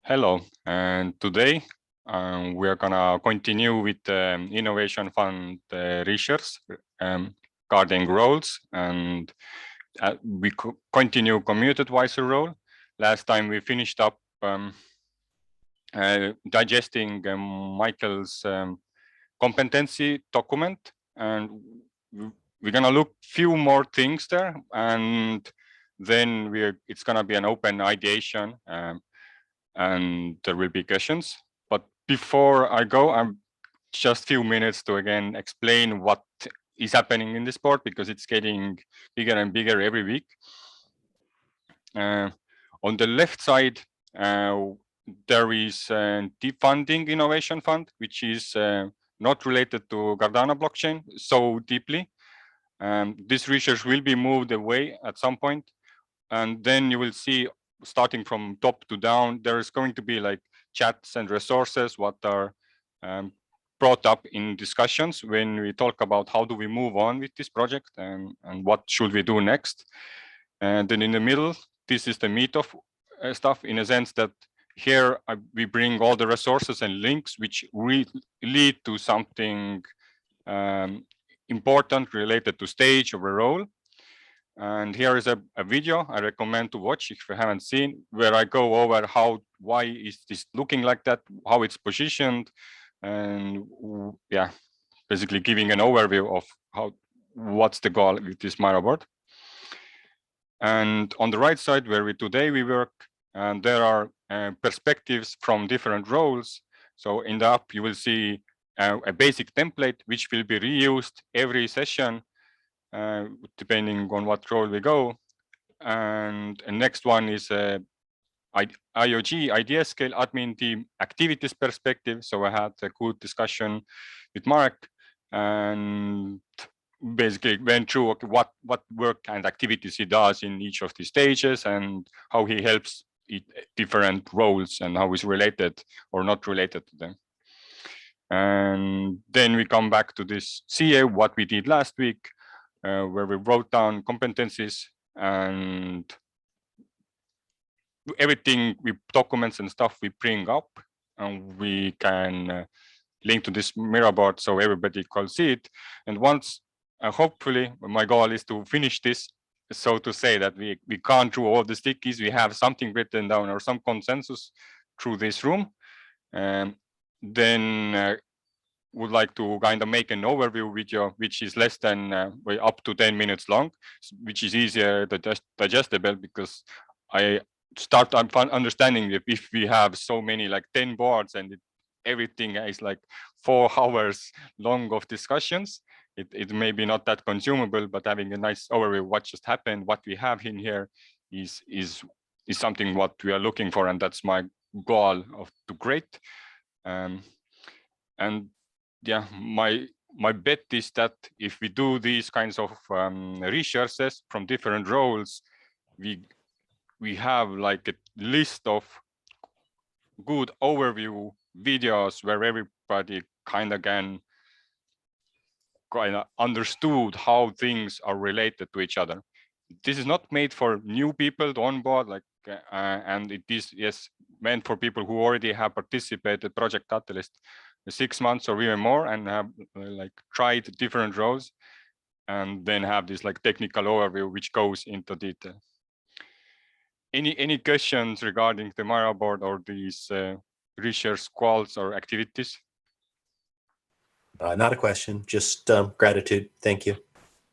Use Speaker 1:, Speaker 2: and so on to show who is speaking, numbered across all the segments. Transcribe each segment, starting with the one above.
Speaker 1: Hello, and today we are gonna continue with Innovation Fund research regarding roles, and we continue community advisor role. Last time we finished up digesting Michael's competency document, and we're gonna look few more things there, and then it's gonna be an open ideation. And there will be questions. But before I go, I'm just few minutes to again explain what is happening in this board, because it's getting bigger and bigger every week. On the left side, there is a defunding innovation fund, which is not related to Cardano blockchain so deeply. This research will be moved away at some point, and then you will see, starting from top to down, there is going to be like chats and resources what are brought up in discussions when we talk about how do we move on with this project and what should we do next. And then in the middle, this is the meat of stuff, in a sense that here we bring all the resources and links which lead to something important related to stage or a role. And here is a video I recommend to watch if you haven't seen, where I go over why is this looking like that, how it's positioned, and yeah, basically giving an overview of what's the goal with this Miro board. And on the right side, where today we work, and there are perspectives from different roles. So in the app, you will see a basic template which will be reused every session, depending on what role we go. And the next one is IOG, idea scale admin team activities perspective. So I had a good discussion with Mark and basically went through what work and activities he does in each of these stages and how he helps different roles and how he's related or not related to them. And then we come back to this CA, what we did last week, where we wrote down competencies and everything, documents and stuff we bring up, and we can link to this Miro board so everybody can see it. And once, hopefully, my goal is to finish this, so to say that we gone through all the stickies, we have something written down or some consensus through this room, and then would like to kind of make an overview video, which is less than up to 10 minutes long, which is easier digestible, because I start understanding that if we have so many, like 10 boards, and everything is like 4 hours long of discussions, it may be not that consumable, but having a nice overview of what just happened, what we have in here is something what we are looking for, and that's my goal to create. And yeah, my bet is that if we do these kinds of researches from different roles, we have like a list of good overview videos where everybody kind of understood how things are related to each other. This is not made for new people to onboard, like, and it is, yes, meant for people who already have participated Project Catalyst 6 months or even more and have like tried different roles, and then have this like technical overview which goes into detail. Any questions regarding the Miro board or these research calls or activities?
Speaker 2: Not a question, just gratitude. Thank you.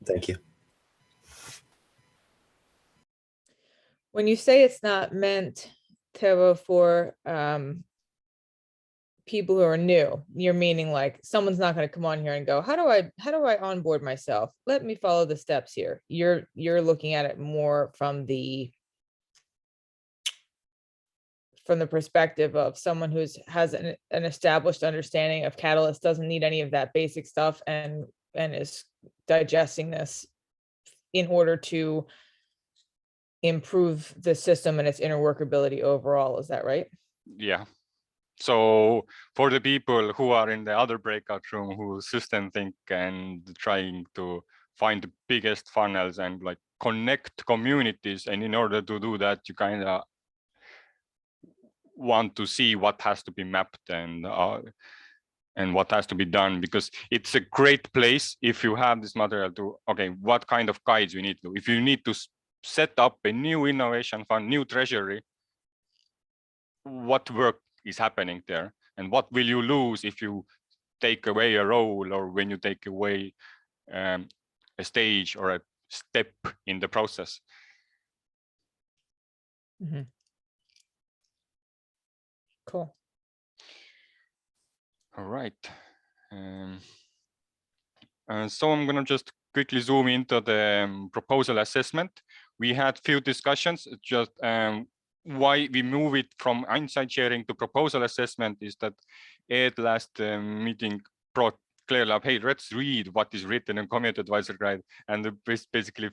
Speaker 2: Thank you.
Speaker 3: When you say it's not meant, Teva, for people who are new, you're meaning like someone's not going to come on here and go, how do I onboard myself? Let me follow the steps here. You're looking at it more from the perspective of someone who has an established understanding of Catalyst, doesn't need any of that basic stuff, and is digesting this in order to improve the system and its inner workability overall. Is that right?
Speaker 1: Yeah. So for the people who are in the other breakout room who system think and trying to find the biggest funnels and like connect communities, and in order to do that, you kind of want to see what has to be mapped and what has to be done, because it's a great place if you have this material to, okay, what kind of guides you need to, if you need to set up a new innovation fund, new treasury, what work is happening there and what will you lose if you take away a role or when you take away a stage or a step in the process.
Speaker 3: Mhm. Cool.
Speaker 1: All right. So I'm going to just quickly zoom into the proposal assessment. We had few discussions, just why we move it from insight sharing to proposal assessment is that at last meeting brought clearly up, hey, let's read what is written in community advisor guide. And basically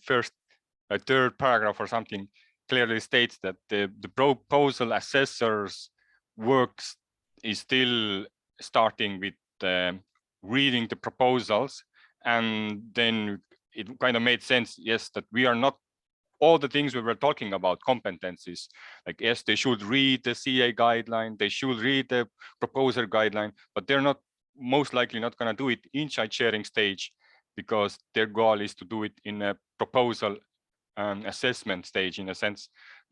Speaker 1: a third paragraph or something clearly states that the proposal assessors works is still starting with reading the proposals. And then it kind of made sense, yes, that we are not all the things we were talking about, competencies, like, yes, they should read the CA guideline, they should read the proposer guideline, but they're not most likely not going to do it insight sharing stage because their goal is to do it in a proposal assessment stage, in a sense.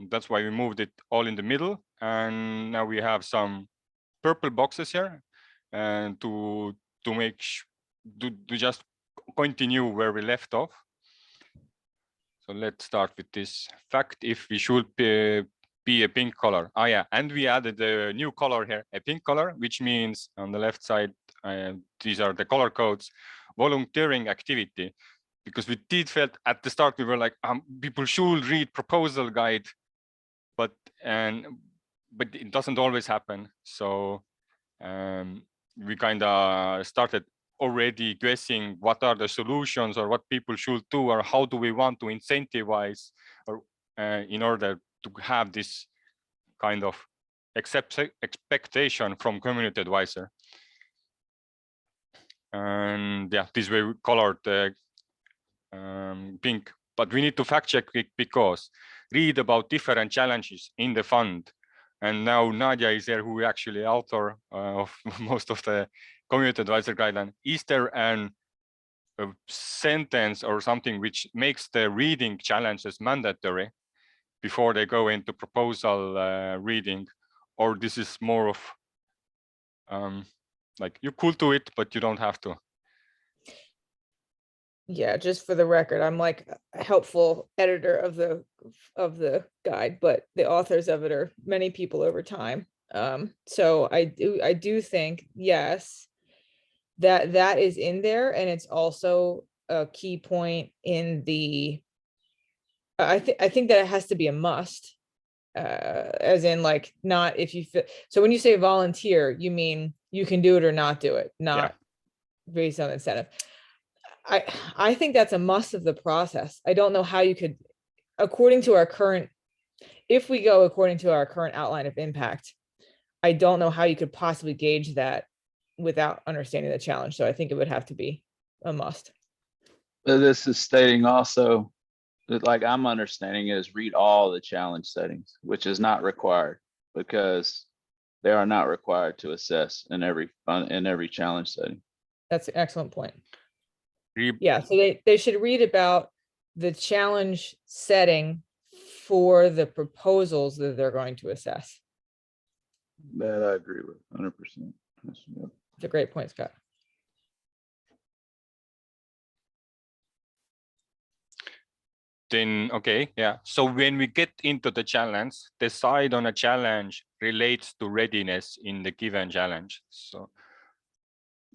Speaker 1: That's why we moved it all in the middle. And now we have some purple boxes here and to make to just continue where we left off. So let's start with this fact if we should be a pink color. Oh yeah, and we added a new color here, a pink color, which means on the left side, these are the color codes, volunteering activity, because we did felt at the start, we were like, people should read proposal guide, but it doesn't always happen. So we kind of started already guessing what are the solutions or what people should do or how do we want to incentivize or in order to have this kind of expectation from community advisor. And yeah, this way we colored pink, but we need to fact check it because read about different challenges in the fund. And now Nadia is there, who actually author of most of the community advisor guideline. Is there a sentence or something which makes the reading challenges mandatory before they go into proposal reading? Or this is more of like you could do it, but you don't have to.
Speaker 3: Yeah, just for the record, I'm like a helpful editor of the guide, but the authors of it are many people over time. So I do think, yes, that is in there, and it's also a key point in the. I think that it has to be a must, as in like not if you fit. So when you say volunteer, you mean you can do it or not do it, not based on incentive. I think that's a must of the process. I don't know how you could, according to our current, if we go according to our current outline of impact, I don't know how you could possibly gauge that without understanding the challenge. So I think it would have to be a must.
Speaker 4: This is stating also that, like I'm understanding, is read all the challenge settings, which is not required because they are not required to assess in every challenge setting.
Speaker 3: That's an excellent point. Yeah, so they should read about the challenge setting for the proposals that they're going to assess.
Speaker 4: That I agree with 100%.
Speaker 3: It's a great point, Scott.
Speaker 1: Then, okay, yeah. So when we get into the challenge, decide on a challenge relates to readiness in the given challenge. So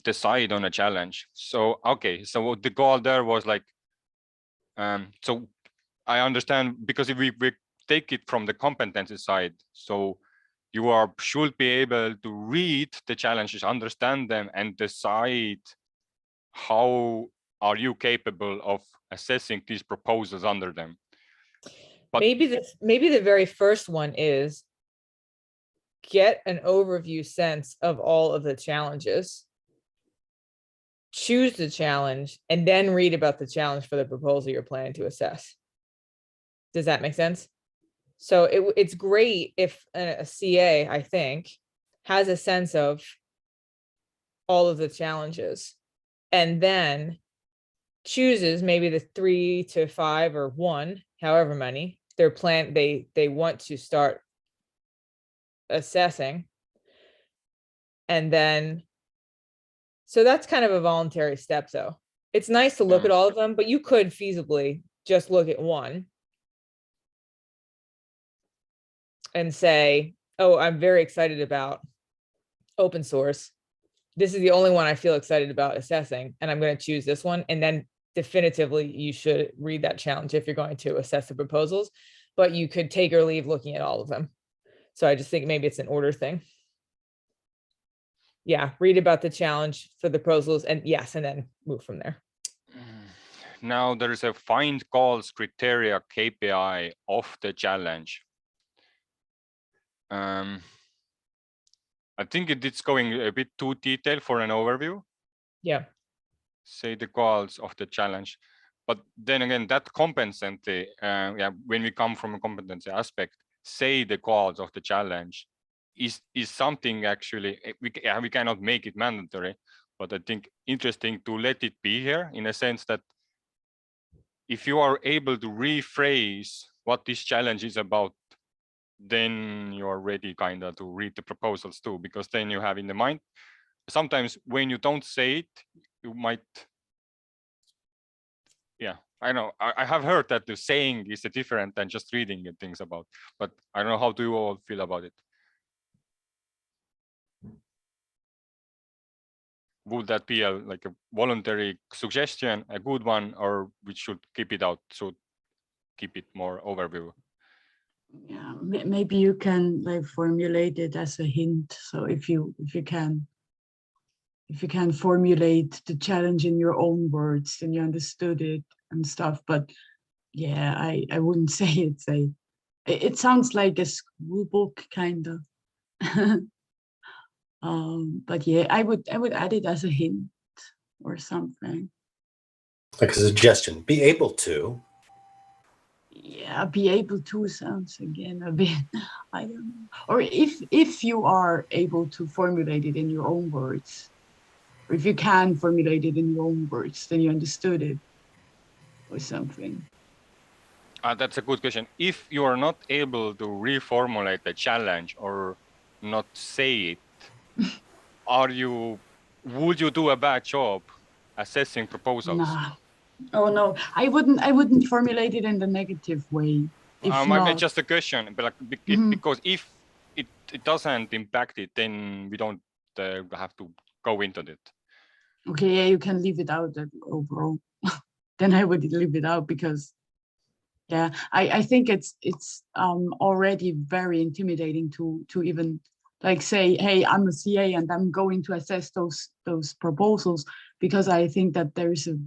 Speaker 1: decide on a challenge. So, okay, so the goal there was like, so I understand, because if we take it from the competency side, so you should be able to read the challenges, understand them, and decide how are you capable of assessing these proposals under them. But
Speaker 3: maybe the very first one is get an overview sense of all of the challenges, choose the challenge, and then read about the challenge for the proposal you're planning to assess. Does that make sense? So it's great if a CA, I think, has a sense of all of the challenges and then chooses maybe the 3 to 5 or 1, however many they want to start assessing. And then, so that's kind of a voluntary step though. It's nice to look at all of them, but you could feasibly just look at one and say, oh, I'm very excited about open source. This is the only one I feel excited about assessing, and I'm going to choose this one. And then definitively, you should read that challenge if you're going to assess the proposals, but you could take or leave looking at all of them. So I just think maybe it's an order thing. Yeah, read about the challenge for the proposals and yes, and then move from there.
Speaker 1: Now there is a find calls criteria KPI of the challenge. I think it's going a bit too detailed for an overview.
Speaker 3: Yeah.
Speaker 1: Say the goals of the challenge, but then again, that competency, when we come from a competency aspect, say the goals of the challenge is something actually we cannot make it mandatory, but I think interesting to let it be here in a sense that if you are able to rephrase what this challenge is about, then you're ready kind of to read the proposals too, because then you have in the mind. Sometimes when you don't say it, you might, I know, I have heard that the saying is different than just reading things about, but I don't know, how do you all feel about it? Would that be like a voluntary suggestion, a good one, or we should keep it out, so keep it more overview?
Speaker 5: Yeah, maybe you can like formulate it as a hint. So if you can formulate the challenge in your own words, then you understood it and stuff. But yeah, I wouldn't say it sounds like a school book kind of. But yeah, I would add it as a hint or something.
Speaker 2: Like a suggestion, be able to.
Speaker 5: Yeah, be able to sounds again a bit, I don't know. Or if you are able to formulate it in your own words, or if you can formulate it in your own words, then you understood it or something.
Speaker 1: That's a good question. If you are not able to reformulate the challenge or not say it, would you do a bad job assessing proposals?
Speaker 5: Nah. Oh no, I wouldn't formulate it in the negative way. If not,
Speaker 1: Just a question, but because if it doesn't impact it, then we don't have to go into it.
Speaker 5: Okay, yeah, you can leave it out overall. Then I would leave it out because, yeah, I think it's already very intimidating to even like say, hey, I'm a CA and I'm going to assess those proposals, because I think that there's a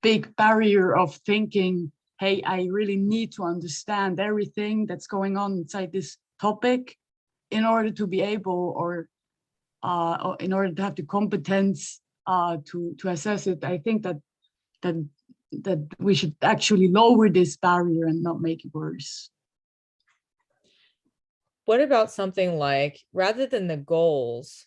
Speaker 5: big barrier of thinking, hey, I really need to understand everything that's going on inside this topic in order to be able, or in order to have the competence to assess it. I think that we should actually lower this barrier and not make it worse.
Speaker 3: What about something like, rather than the goals,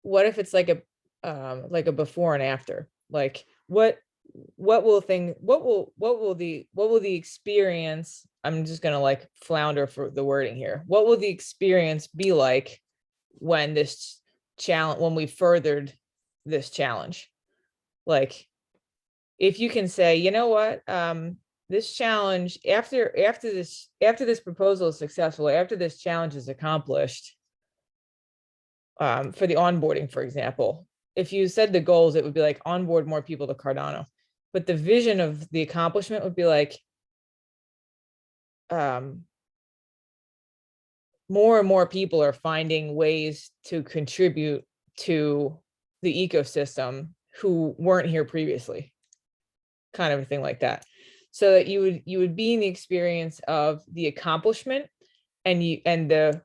Speaker 3: what if it's like a before and after? Like what will the experience, I'm just gonna like flounder for the wording here. What will the experience be like when when we furthered this challenge? Like, if you can say, you know what, this challenge, after this proposal is successful, after this challenge is accomplished, for the onboarding, for example, if you said the goals, it would be like onboard more people to Cardano, but the vision of the accomplishment would be like, more and more people are finding ways to contribute to the ecosystem who weren't here previously, kind of a thing like that. So that you would be in the experience of the accomplishment because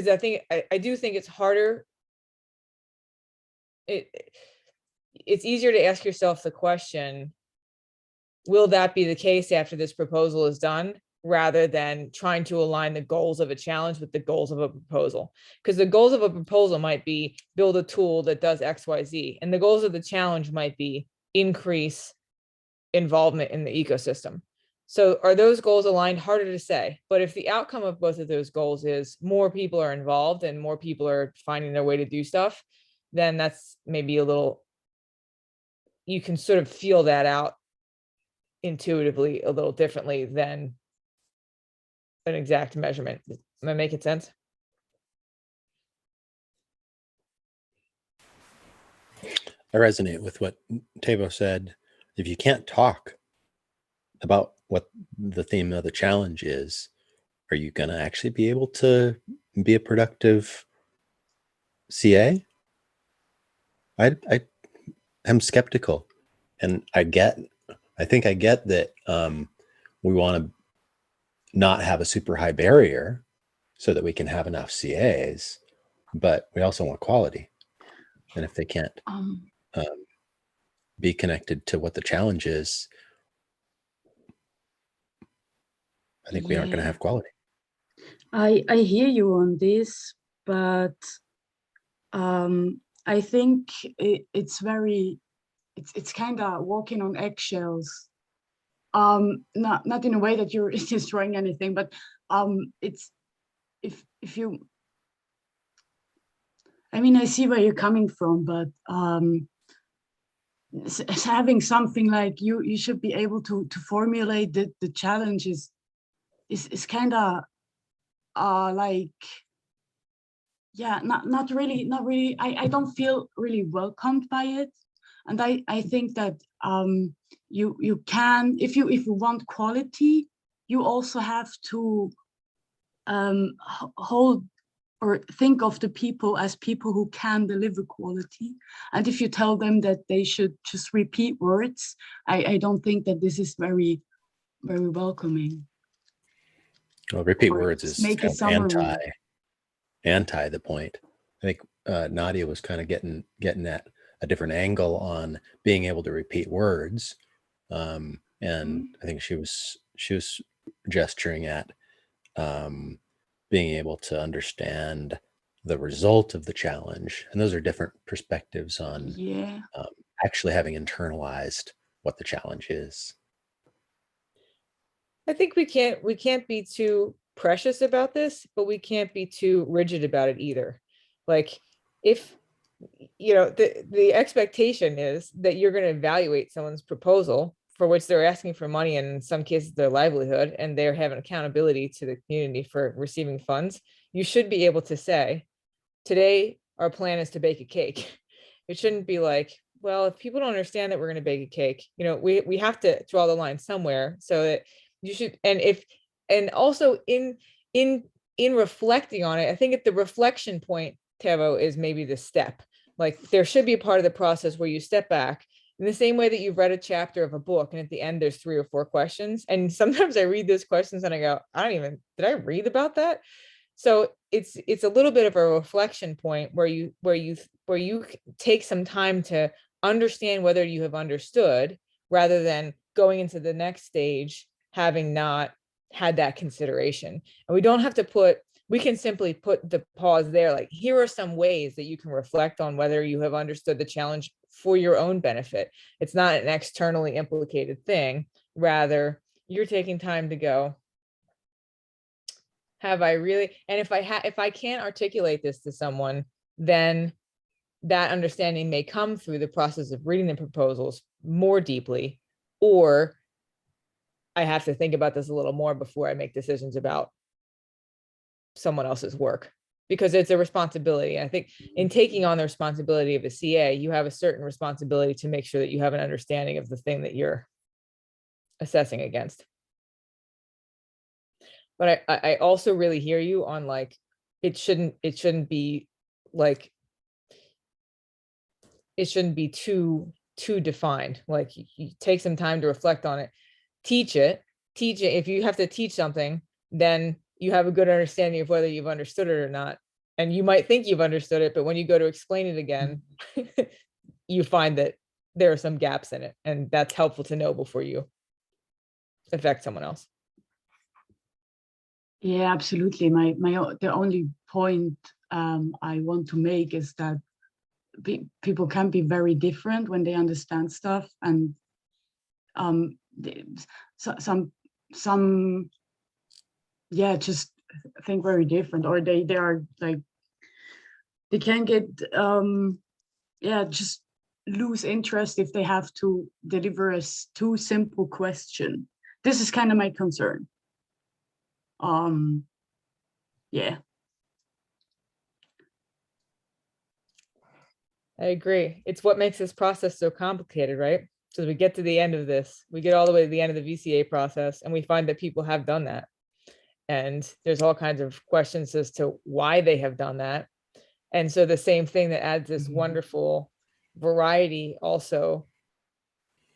Speaker 3: I do think it's harder. It's easier to ask yourself the question, will that be the case after this proposal is done, rather than trying to align the goals of a challenge with the goals of a proposal? Because the goals of a proposal might be build a tool that does XYZ, and the goals of the challenge might be increase involvement in the ecosystem. So are those goals aligned? Harder to say. But if the outcome of both of those goals is more people are involved and more people are finding their way to do stuff, then that's maybe a little, you can sort of feel that out intuitively a little differently than an exact measurement. Am I making sense?
Speaker 2: I resonate with what Tavo said. If you can't talk about what the theme of the challenge is, are you going to actually be able to be a productive CA? I am skeptical, and I think I get that we want to not have a super high barrier so that we can have enough CAs, but we also want quality. And if they can't be connected to what the challenge is, I think we aren't going to
Speaker 5: Yeah.
Speaker 2: have quality.
Speaker 5: I hear you on this, but I think it's kind of walking on eggshells. Not in a way that you're destroying anything, but it's if you, I mean, I see where you're coming from, but having something like you should be able to formulate the challenges is kind of like, yeah, not really. I don't feel really welcomed by it, and I think that you can, if you want quality, you also have to hold or think of the people as people who can deliver quality. And if you tell them that they should just repeat words, I don't think that this is very welcoming.
Speaker 2: Well, repeat
Speaker 5: Or
Speaker 2: words
Speaker 5: just
Speaker 2: is
Speaker 5: make a
Speaker 2: kind of
Speaker 5: summary.
Speaker 2: anti the point. I think Nadia was kind of getting at a different angle on being able to repeat words, and I think she was gesturing at being able to understand the result of the challenge, and those are different perspectives on
Speaker 5: Yeah.
Speaker 2: actually having internalized what the challenge is.
Speaker 3: I think we can't be too precious about this, but we can't be too rigid about it either. Like, if the expectation is that you're going to evaluate someone's proposal for which they're asking for money, and in some cases their livelihood, and they're having accountability to the community for receiving funds, you should be able to say, today our plan is to bake a cake. It shouldn't be like, well, if people don't understand that we're going to bake a cake, we have to draw the line somewhere, so that you should, and also in reflecting on it, I think at the reflection point, Tavo, is maybe the step. Like, there should be a part of the process where you step back in the same way that you've read a chapter of a book, and at the end there's 3 or 4 questions. And sometimes I read those questions and I go, did I read about that? So it's a little bit of a reflection point where you take some time to understand whether you have understood, rather than going into the next stage having not had that consideration. And we don't have to we can simply put the pause there, like, here are some ways that you can reflect on whether you have understood the challenge for your own benefit. It's not an externally implicated thing. Rather, you're taking time to go, have I really? And if I can't articulate this to someone, then that understanding may come through the process of reading the proposals more deeply, or I have to think about this a little more before I make decisions about someone else's work, because it's a responsibility. I think in taking on the responsibility of a CA, you have a certain responsibility to make sure that you have an understanding of the thing that you're assessing against. But I also really hear you on, like, it shouldn't be like, it shouldn't be too defined. Like, you take some time to reflect on it, teach it. If you have to teach something, then you have a good understanding of whether you've understood it or not. And you might think you've understood it, but when you go to explain it again, you find that there are some gaps in it, and that's helpful to know before you affect someone else.
Speaker 5: Yeah, absolutely. The only point I want to make is that people can be very different when they understand stuff, and some just think very different, or they are like, they can get just lose interest if they have to deliver a too simple question. This is kind of my concern. Yeah.
Speaker 3: I agree. It's what makes this process so complicated, right? So we get to the end of this, we get all the way to the end of the VCA process, and we find that people have done that. And there's all kinds of questions as to why they have done that. And so the same thing that adds this wonderful variety also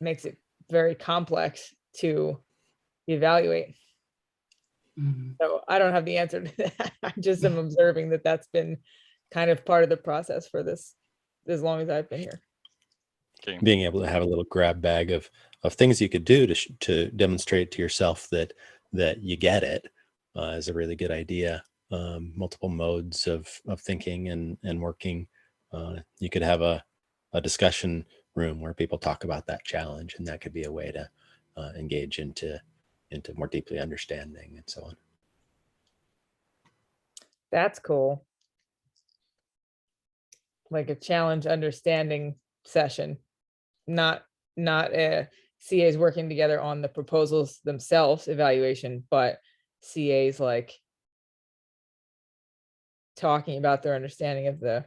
Speaker 3: makes it very complex to evaluate. So I don't have the answer to that. I just am observing that that's been kind of part of the process for this as long as I've been here.
Speaker 1: Okay.
Speaker 2: Being able to have a little grab bag of things you could do to demonstrate to yourself that you get it is a really good idea. Multiple modes of thinking and working. You could have a discussion room where people talk about that challenge, and that could be a way to engage into more deeply understanding and so on.
Speaker 3: That's cool. Like a challenge understanding session, not CAs working together on the proposals themselves, evaluation, but CAs like talking about their understanding of the.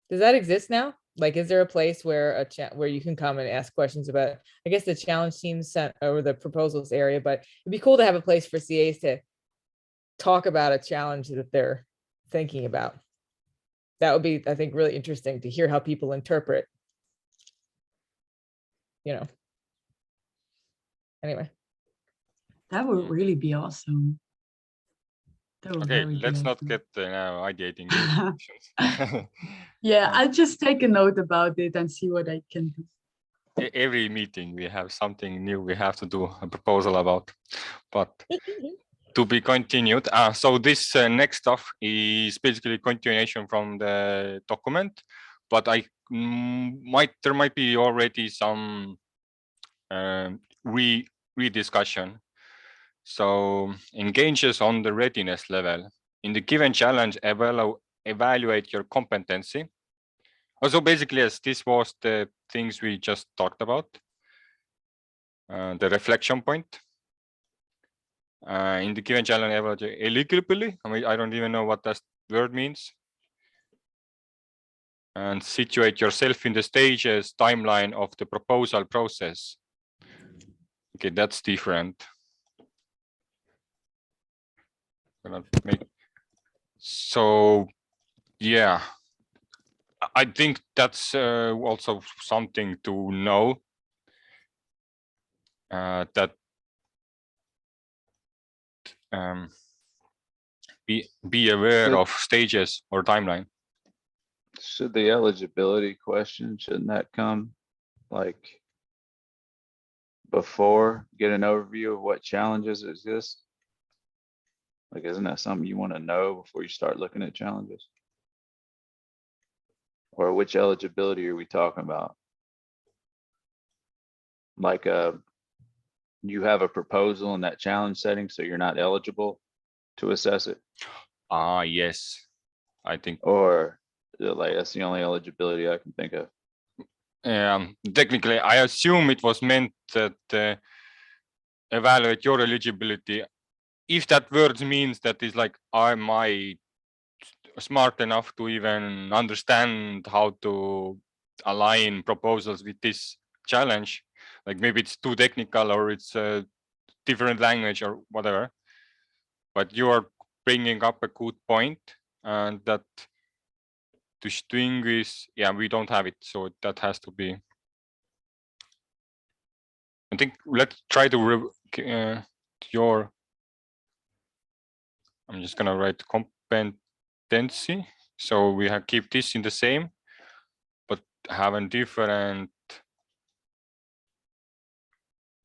Speaker 3: Does that exist now? Like, is there a place where where you can come and ask questions about, I guess the challenge teams sent over the proposals area, but it'd be cool to have a place for CAs to talk about a challenge that they're thinking about. That would be, I think, really interesting to hear how people interpret, anyway.
Speaker 5: That would really be awesome.
Speaker 1: Okay, let's not get now ideating.
Speaker 5: Yeah, I'll just take a note about it and see what I can do.
Speaker 1: Every meeting we have something new we have to do a proposal about, but to be continued. So this next stuff is basically continuation from the document, but there might be already some rediscussion. So engages on the readiness level. In the given challenge, evaluate your competency. Also, basically, as this was the things we just talked about, the reflection point. In the given challenge, evaluate eligibility. I mean, I don't even know what that word means. And situate yourself in the stages, timeline of the proposal process. Okay, that's different. So, yeah, I think that's also something to know. That be aware of stages or timeline.
Speaker 4: Should the eligibility question, shouldn't that come like before, get an overview of what challenges exist? Like, isn't that something you want to know before you start looking at challenges? Or which eligibility are we talking about? Like you have a proposal in that challenge setting, so you're not eligible to assess it?
Speaker 1: Yes, I think.
Speaker 4: Or like, that's the only eligibility I can think of.
Speaker 1: Technically, I assume it was meant that evaluate your eligibility. If that word means that is like, am I smart enough to even understand how to align proposals with this challenge? Like maybe it's too technical or it's a different language or whatever. But you are bringing up a good point, and that to distinguish, we don't have it, so that has to be. I think let's try to I'm just gonna write competency, so we have keep this in the same, but have a different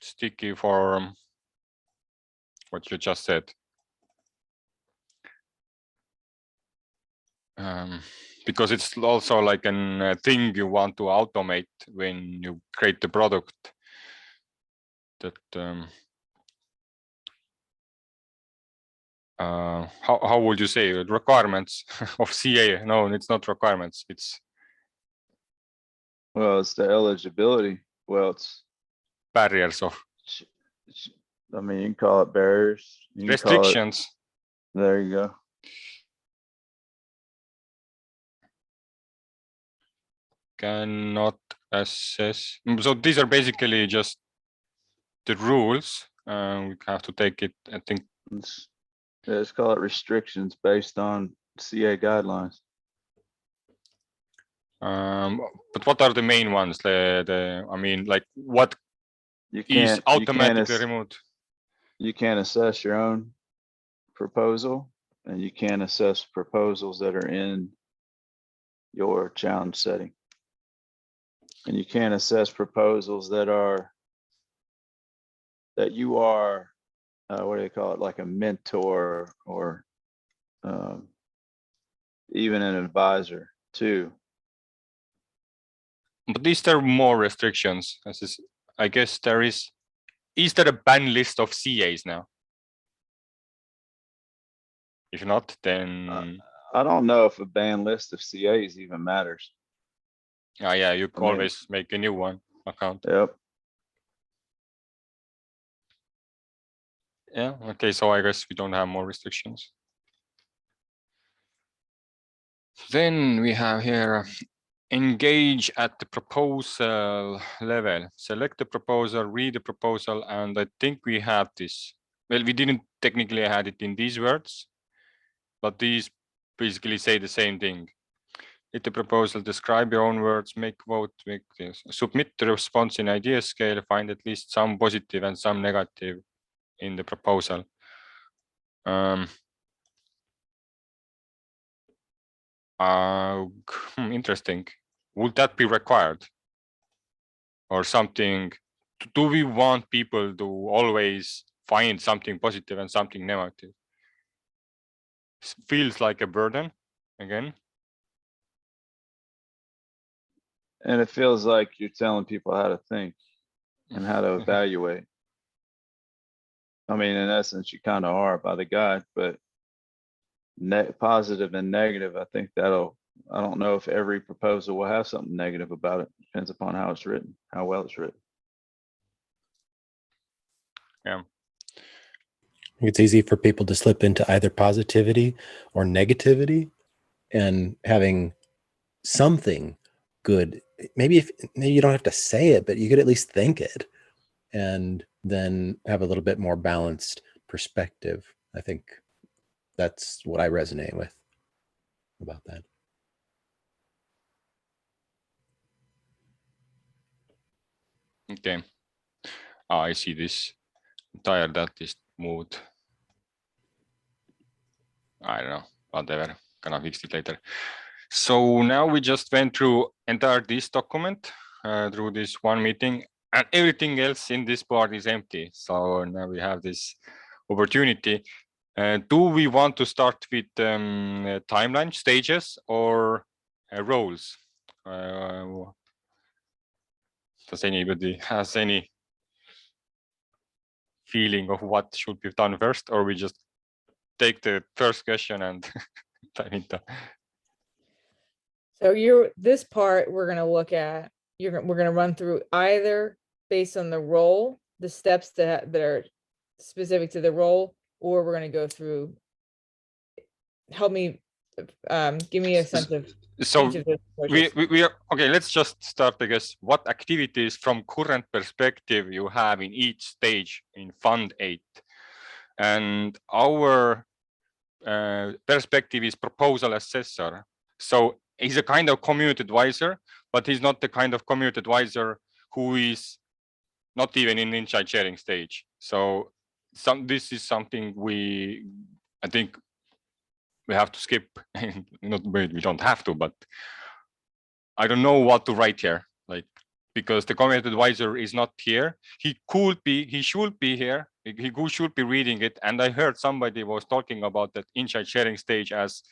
Speaker 1: sticky for what you just said. Because it's also like a thing you want to automate when you create the product. That how would you say it? Requirements of CA? No, it's not requirements. It's
Speaker 4: Well, it's the eligibility. Well, it's,
Speaker 1: barriers of
Speaker 4: I mean, you can call it barriers. You can call it,
Speaker 1: restrictions.
Speaker 4: there you go.
Speaker 1: Cannot assess. So these are basically just the rules. We have to take it, I think.
Speaker 4: Let's call it restrictions based on CA guidelines.
Speaker 1: But what are the main ones? I mean, like what
Speaker 4: You
Speaker 1: is
Speaker 4: can't,
Speaker 1: automatically removed?
Speaker 4: you can't assess your own proposal, and you can't assess proposals that are in your challenge setting. And you can't assess proposals that you are, what do they call it, like a mentor or even an advisor to.
Speaker 1: But these are more restrictions. I guess there is there a ban list of CAs now? If not, then
Speaker 4: I don't know if a ban list of CAs even matters.
Speaker 1: yeah, you
Speaker 4: I mean-
Speaker 1: always make a new one account.
Speaker 4: Yep.
Speaker 1: Yeah, okay, so I guess we don't have more restrictions. Then we have here engage at the proposal level. Select the proposal, read the proposal, and I think we have this. Well, we didn't technically had it in these words, but these basically say the same thing. Read the proposal, describe your own words, make vote, make this. Submit the response in idea scale, find at least some positive and some negative in the proposal. Interesting. Would that be required? Or something? Do we want people to always find something positive and something negative? Feels like a burden again.
Speaker 4: And it feels like you're telling people how to think and how to evaluate. I mean, in essence, you kind of are by the guide, but positive and negative, I think I don't know if every proposal will have something negative about it. Depends upon how it's written, how well it's written.
Speaker 1: Yeah.
Speaker 2: It's easy for people to slip into either positivity or negativity, and having something good. Maybe you don't have to say it, but you could at least think it, and then have a little bit more balanced perspective. I think that's what I resonate with about that.
Speaker 1: Okay. I see this. Entire that is moved. I don't know, whatever, gonna fix it later. So now we just went through entire this document through this one meeting, and everything else in this part is empty. So now we have this opportunity. Do we want to start with timeline stages or roles? Does anybody has any feeling of what should be done first, or we just take the first question and dive into?
Speaker 3: So this part we're gonna look at, we're gonna run through either based on the role, the steps that are specific to the role, or we're gonna go through. Help me, give me a sense of
Speaker 1: So
Speaker 3: each of those
Speaker 1: we
Speaker 3: approaches.
Speaker 1: are okay. Let's just start, I guess. What activities from current perspective you have in each stage in Fund 8, and our perspective is proposal assessor. So he's a kind of community advisor, but he's not the kind of community advisor who is not even in insight sharing stage. So this is something I think we have to skip. Not we don't have to, but I don't know what to write here. Like because the community advisor is not here. He should be here. He should be reading it. And I heard somebody was talking about that insight sharing stage as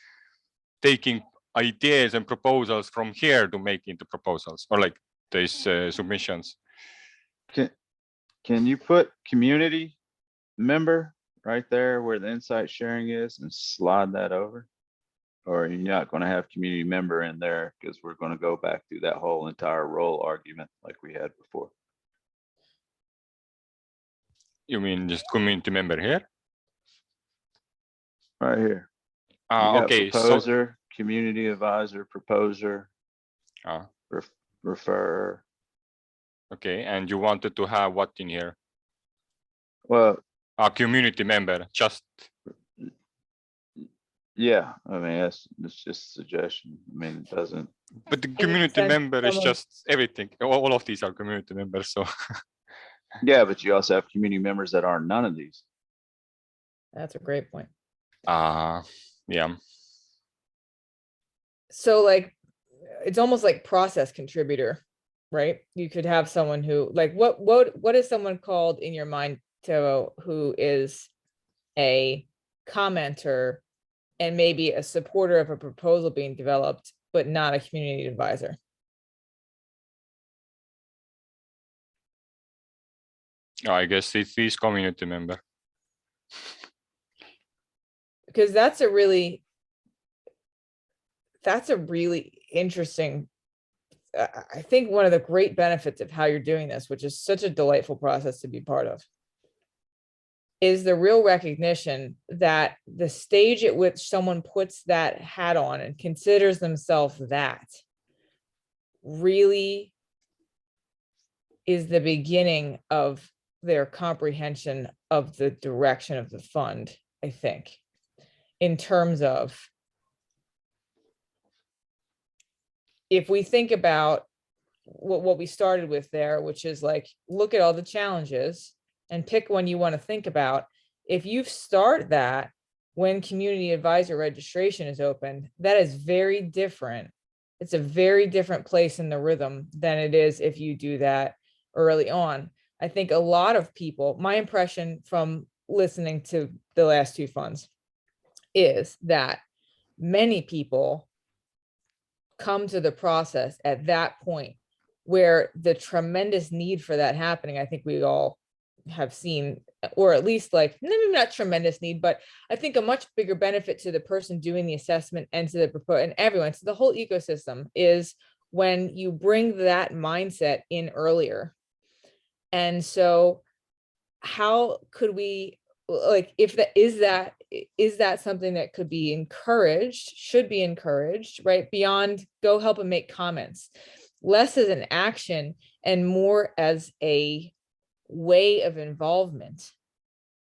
Speaker 1: taking ideas and proposals from here to make into proposals, or like these submissions.
Speaker 4: Can you put community member right there where the insight sharing is and slide that over? Or you're not going to have community member in there because we're going to go back through that whole entire role argument like we had before.
Speaker 1: You mean just community member here?
Speaker 4: Right here. You got
Speaker 1: Okay.
Speaker 4: proposer, community advisor, proposer,
Speaker 1: So,
Speaker 4: refer.
Speaker 1: okay, and you wanted to have what in here?
Speaker 4: Well,
Speaker 1: A community member, just.
Speaker 4: yeah, I mean, that's just a suggestion. I mean, it doesn't.
Speaker 1: But the
Speaker 3: makes
Speaker 1: community
Speaker 3: sense,
Speaker 1: member is
Speaker 3: someone-
Speaker 1: just everything. All of these are community members. So
Speaker 4: Yeah, but you also have community members that are none of these.
Speaker 3: That's a great point.
Speaker 1: yeah.
Speaker 3: So like, it's almost like process contributor, right? You could have someone who like, what is someone called in your mind, Teo, who is a commenter and maybe a supporter of a proposal being developed, but not a community advisor?
Speaker 1: I guess it is community member.
Speaker 3: Because that's a really interesting, I think one of the great benefits of how you're doing this, which is such a delightful process to be part of, is the real recognition that the stage at which someone puts that hat on and considers themselves that really is the beginning of their comprehension of the direction of the fund, I think, in terms of, if we think about what we started with there, which is like, look at all the challenges and pick one you want to think about. If you start that when community advisor registration is open, that is very different. It's a very different place in the rhythm than it is if you do that early on. I think a lot of people, my impression from listening to the last two funds is that many people come to the process at that point where the tremendous need for that happening, I think we all have seen, or at least like, maybe not tremendous need, but I think a much bigger benefit to the person doing the assessment and to the proposal and everyone, to the whole ecosystem, is when you bring that mindset in earlier. And so how could we, like, if that is that something that could be encouraged, should be encouraged, right? Beyond go help and make comments, less as an action and more as a way of involvement.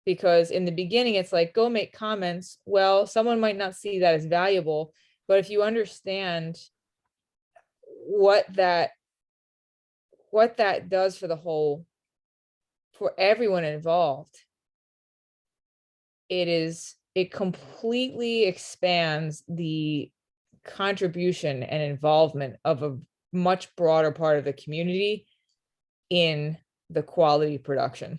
Speaker 3: Because in the beginning, it's like, go make comments. Well, someone might not see that as valuable, but if you understand what that does for the whole, for everyone involved, it completely expands the contribution and involvement of a much broader part of the community in the quality production.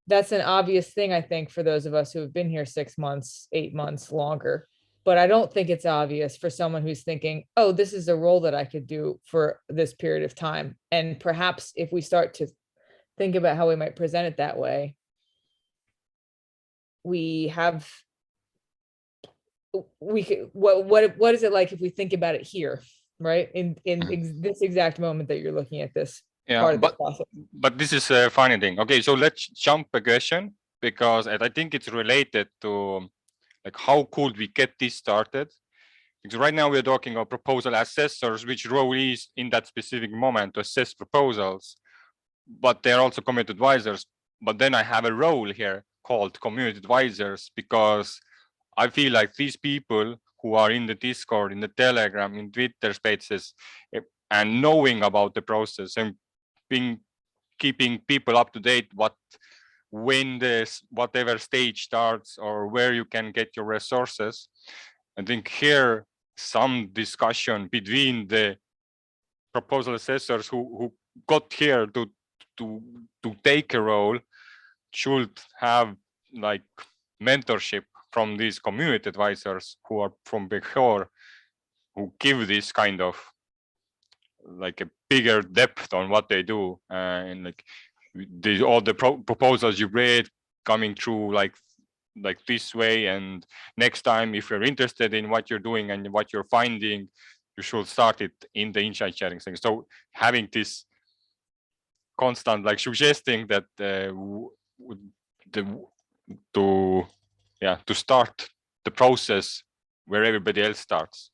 Speaker 3: That's an obvious thing, I think, for those of us who have been here 6 months, 8 months, longer. But I don't think it's obvious for someone who's thinking, oh, this is a role that I could do for this period of time. And perhaps if we start to think about how we might present it that way, we could, what is it like if we think about it here, right? In this exact moment that you're looking at this part of the process.
Speaker 1: But this is a funny thing. Okay, so let's jump a question, because I think it's related to like, how could we get this started? Because right now we're talking about proposal assessors, which role is in that specific moment to assess proposals, but they're also community advisors. But then I have a role here called community advisors, because I feel like these people who are in the Discord, in the Telegram, in Twitter spaces, and knowing about the process and keeping people up to date, when this whatever stage starts or where you can get your resources. I think here some discussion between the proposal assessors who got here to take a role should have like mentorship from these community advisors who are from before, who give this kind of like a bigger depth on what they do, and like all the proposals you read coming through like this way. And next time, if you're interested in what you're doing and what you're finding, you should start it in the insight sharing thing. So having this constant like suggesting that to start the process where everybody else starts.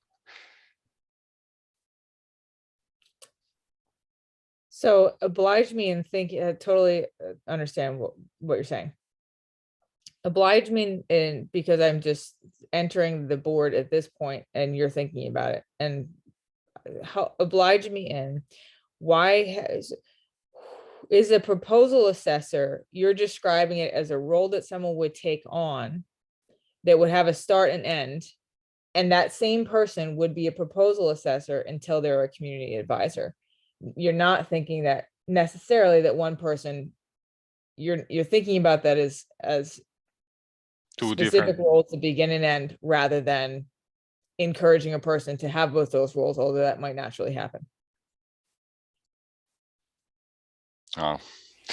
Speaker 3: So oblige me and think, totally understand what you're saying. Oblige me in, because I'm just entering the board at this point and you're thinking about it, and oblige me in, why is a proposal assessor, you're describing it as a role that someone would take on that would have a start and end, and that same person would be a proposal assessor until they're a community advisor. You're not thinking that necessarily that one person, you're thinking about that as
Speaker 1: Two
Speaker 3: specific
Speaker 1: different
Speaker 3: roles to begin and end, rather than encouraging a person to have both those roles, although that might naturally happen.
Speaker 1: Oh.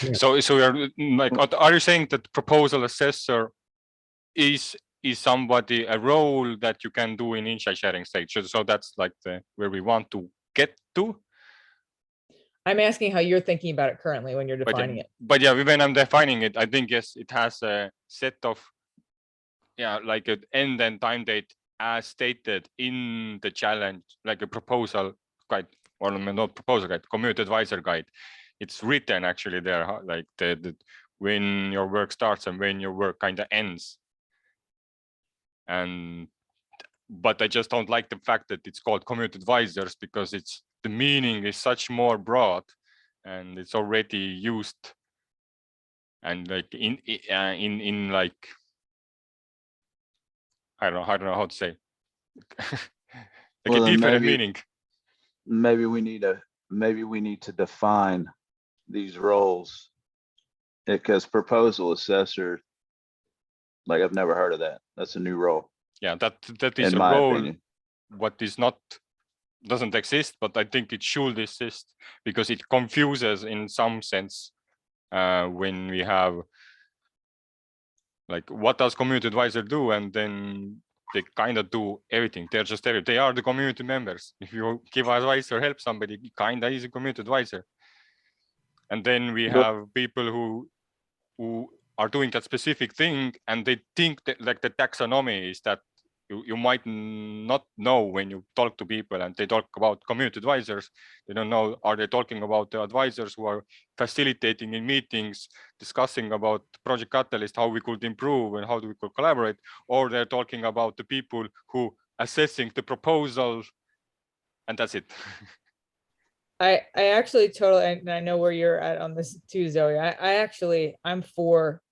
Speaker 2: Yeah.
Speaker 1: So you're like, are you saying that proposal assessor is somebody, a role that you can do in insight sharing stage? So that's like where we want to get to.
Speaker 3: I'm asking how you're thinking about it currently when you're defining it.
Speaker 1: But yeah, when I'm defining it, I think yes, it has a set of like an end and time date as stated in the challenge, like a proposal guide, or not proposal guide, community advisor guide. It's written actually there, like the when your work starts and when your work kind of ends. But I just don't like the fact that it's called community advisors, because the meaning is such more broad and it's already used, and like in like I don't know how to say like
Speaker 4: Well,
Speaker 1: a
Speaker 4: then
Speaker 1: different
Speaker 4: maybe-
Speaker 1: meaning.
Speaker 4: Maybe we need to define these roles, because proposal assessor, like I've never heard of that. That's a new role,
Speaker 1: Yeah, that is
Speaker 4: in
Speaker 1: a
Speaker 4: my
Speaker 1: role
Speaker 4: opinion.
Speaker 1: what doesn't exist, but I think it should exist, because it confuses in some sense when we have like, what does community advisor do? And then they kind of do everything. They're just there. They are the community members. If you give advice or help somebody, kind of is a community advisor. And then we have people who are doing that specific thing, and they think that like the taxonomy is that you might not know when you talk to people and they talk about community advisors. They don't know, are they talking about the advisors who are facilitating in meetings, discussing about Project Catalyst, how we could improve and how we could collaborate, or they're talking about the people who assessing the proposal, and that's it.
Speaker 3: I actually totally, and I know where you're at on this too, Zoe. I'm for,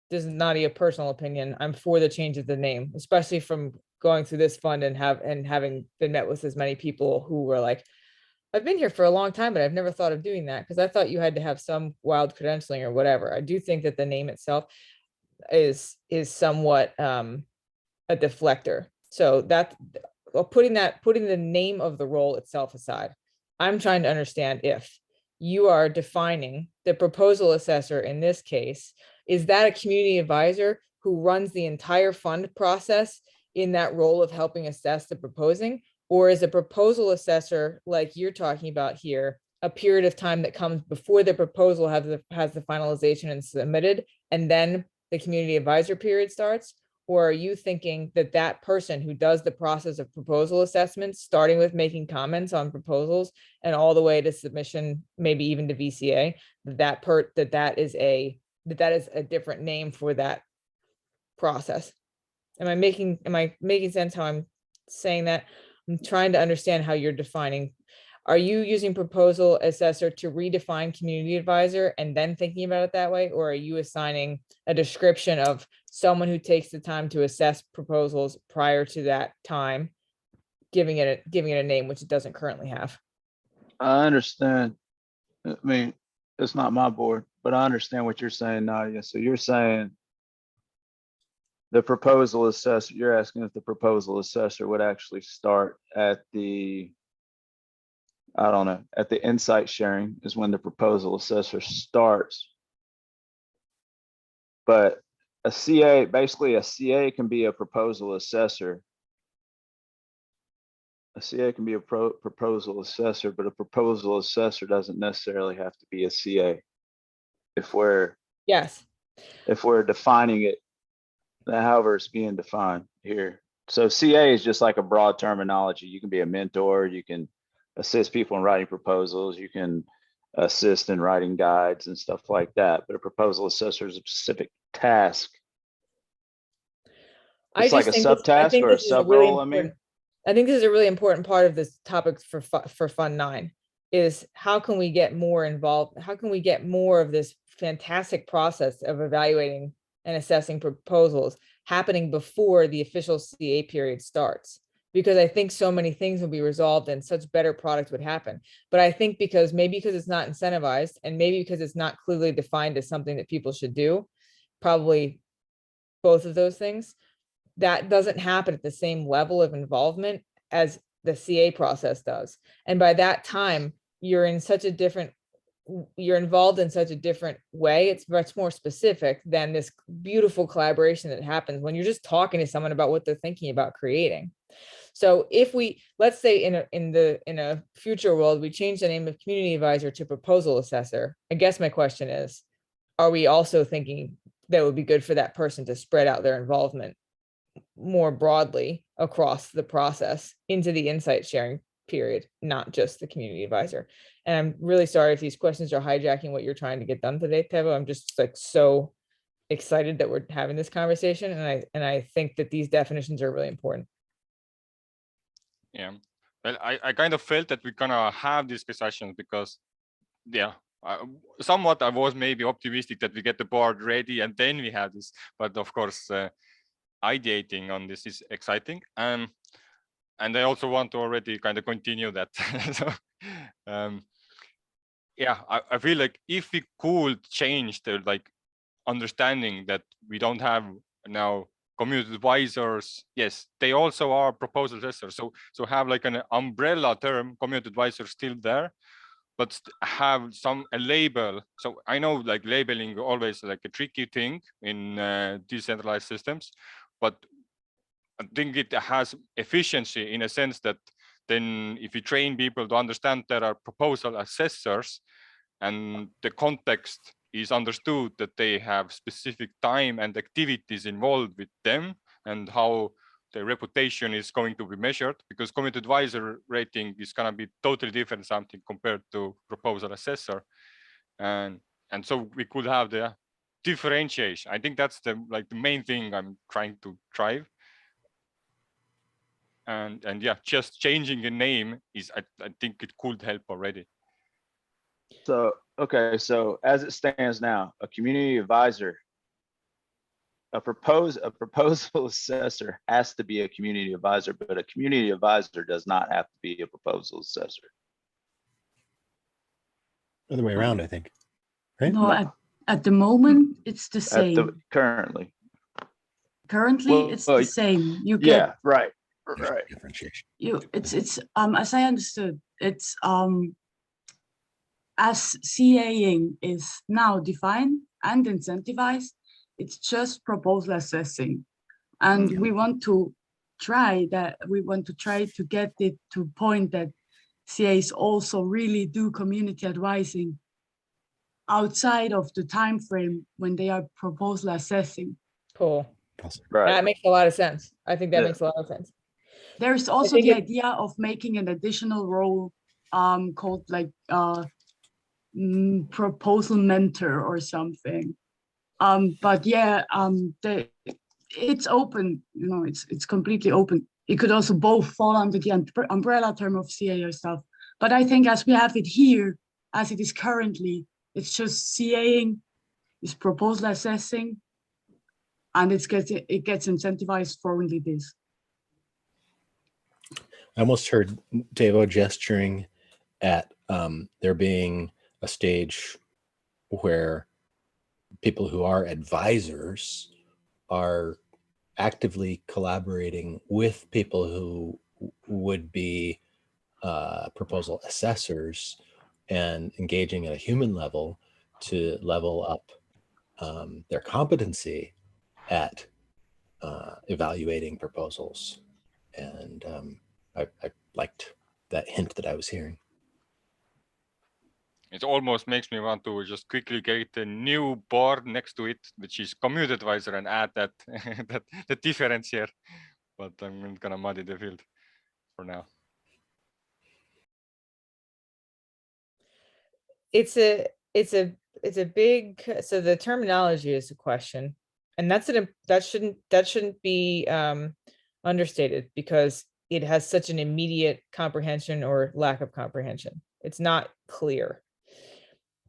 Speaker 3: this is not a personal opinion, I'm for the change of the name, especially from going through this fund and having been met with as many people who were like, I've been here for a long time, but I've never thought of doing that, because I thought you had to have some wild credentialing or whatever. I do think that the name itself is somewhat a deflector. So that, putting the name of the role itself aside, I'm trying to understand if you are defining the proposal assessor in this case, is that a community advisor who runs the entire fund process in that role of helping assess the proposing? Or is a proposal assessor, like you're talking about here, a period of time that comes before the proposal has the finalization and submitted, and then the community advisor period starts? Or are you thinking that that person who does the process of proposal assessments, starting with making comments on proposals and all the way to submission, maybe even to VCA, that is a different name for that process? Am I making sense how I'm saying that? I'm trying to understand how you're defining. Are you using proposal assessor to redefine community advisor and then thinking about it that way? Or are you assigning a description of someone who takes the time to assess proposals prior to that time, giving it a name, which it doesn't currently have?
Speaker 4: I understand. I mean, it's not my board, but I understand what you're saying, Nadia. So you're saying the proposal assessor, you're asking if the proposal assessor would actually start at the, I don't know, at the insight sharing is when the proposal assessor starts. But a CA, basically a CA can be a proposal assessor. A CA can be a proposal assessor, but a proposal assessor doesn't necessarily have to be a CA. If we're
Speaker 3: Yes.
Speaker 4: defining it, however it's being defined here. So CA is just like a broad terminology. You can be a mentor, you can assist people in writing proposals, you can assist in writing guides and stuff like that. But a proposal assessor is a specific task. It's like a subtask or a sub role, I mean.
Speaker 3: I think this is a really important part of this topic for Fund 9 is how can we get more involved? How can we get more of this fantastic process of evaluating and assessing proposals happening before the official CA period starts? Because I think so many things will be resolved and such better products would happen. But I think because it's not incentivized and maybe because it's not clearly defined as something that people should do, probably both of those things, that doesn't happen at the same level of involvement as the CA process does. And by that time, you're involved in such a different way. It's much more specific than this beautiful collaboration that happens when you're just talking to someone about what they're thinking about creating. So if let's say in a future world, we change the name of community advisor to proposal assessor, I guess my question is, are we also thinking that would be good for that person to spread out their involvement more broadly across the process into the insight sharing period, not just the community advisor? And I'm really sorry if these questions are hijacking what you're trying to get done today, Teva. I'm just like so excited that we're having this conversation, and I think that these definitions are really important.
Speaker 1: Yeah, well, I kind of felt that we're gonna have these discussions because, yeah, somewhat I was maybe optimistic that we get the board ready and then we have this, but of course, ideating on this is exciting. And I also want to already kind of continue that. So, yeah, I feel like if we could change the understanding that we don't have now community advisors, yes, they also are proposal assessors. So have like an umbrella term, community advisor still there, but have a label. So I know like labeling always like a tricky thing in decentralized systems, but I think it has efficiency in a sense that then if you train people to understand there are proposal assessors and the context is understood that they have specific time and activities involved with them and how the reputation is going to be measured, because community advisor rating is going to be totally different something compared to proposal assessor. And so we could have the differentiation. I think that's the main thing I'm trying to drive. And yeah, just changing the name is, I think it could help already.
Speaker 4: So, okay, so as it stands now, a community advisor, a proposal assessor has to be a community advisor, but a community advisor does not have to be a proposal assessor.
Speaker 2: Other way around, I think. Right?
Speaker 5: No, at the moment, it's the same.
Speaker 4: Currently,
Speaker 5: It's the same. You get,
Speaker 4: yeah, right.
Speaker 2: Differentiation.
Speaker 5: it's as I understood, it's as CAing is now defined and incentivized, it's just proposal assessing. And we want to try to get it to point that CAs also really do community advising outside of the time frame when they are proposal assessing.
Speaker 3: Cool.
Speaker 4: Right.
Speaker 3: That makes a lot of sense. I think that makes a lot of sense.
Speaker 5: There's also the idea of making an additional role called like proposal mentor or something. But yeah, it's open, it's completely open. It could also both fall under the umbrella term of CA or stuff. But I think as we have it here, as it is currently, it's just CAing, it's proposal assessing, and it gets incentivized for only this.
Speaker 2: I almost heard Devo gesturing at there being a stage where people who are advisors are actively collaborating with people who would be proposal assessors and engaging at a human level to level up their competency at evaluating proposals. And I liked that hint that I was hearing.
Speaker 1: It almost makes me want to just quickly create a new board next to it, which is commute advisor, and add that the difference here. But I'm gonna muddy the field for now.
Speaker 3: It's a big, so the terminology is a question, and that shouldn't be understated, because it has such an immediate comprehension or lack of comprehension. It's not clear.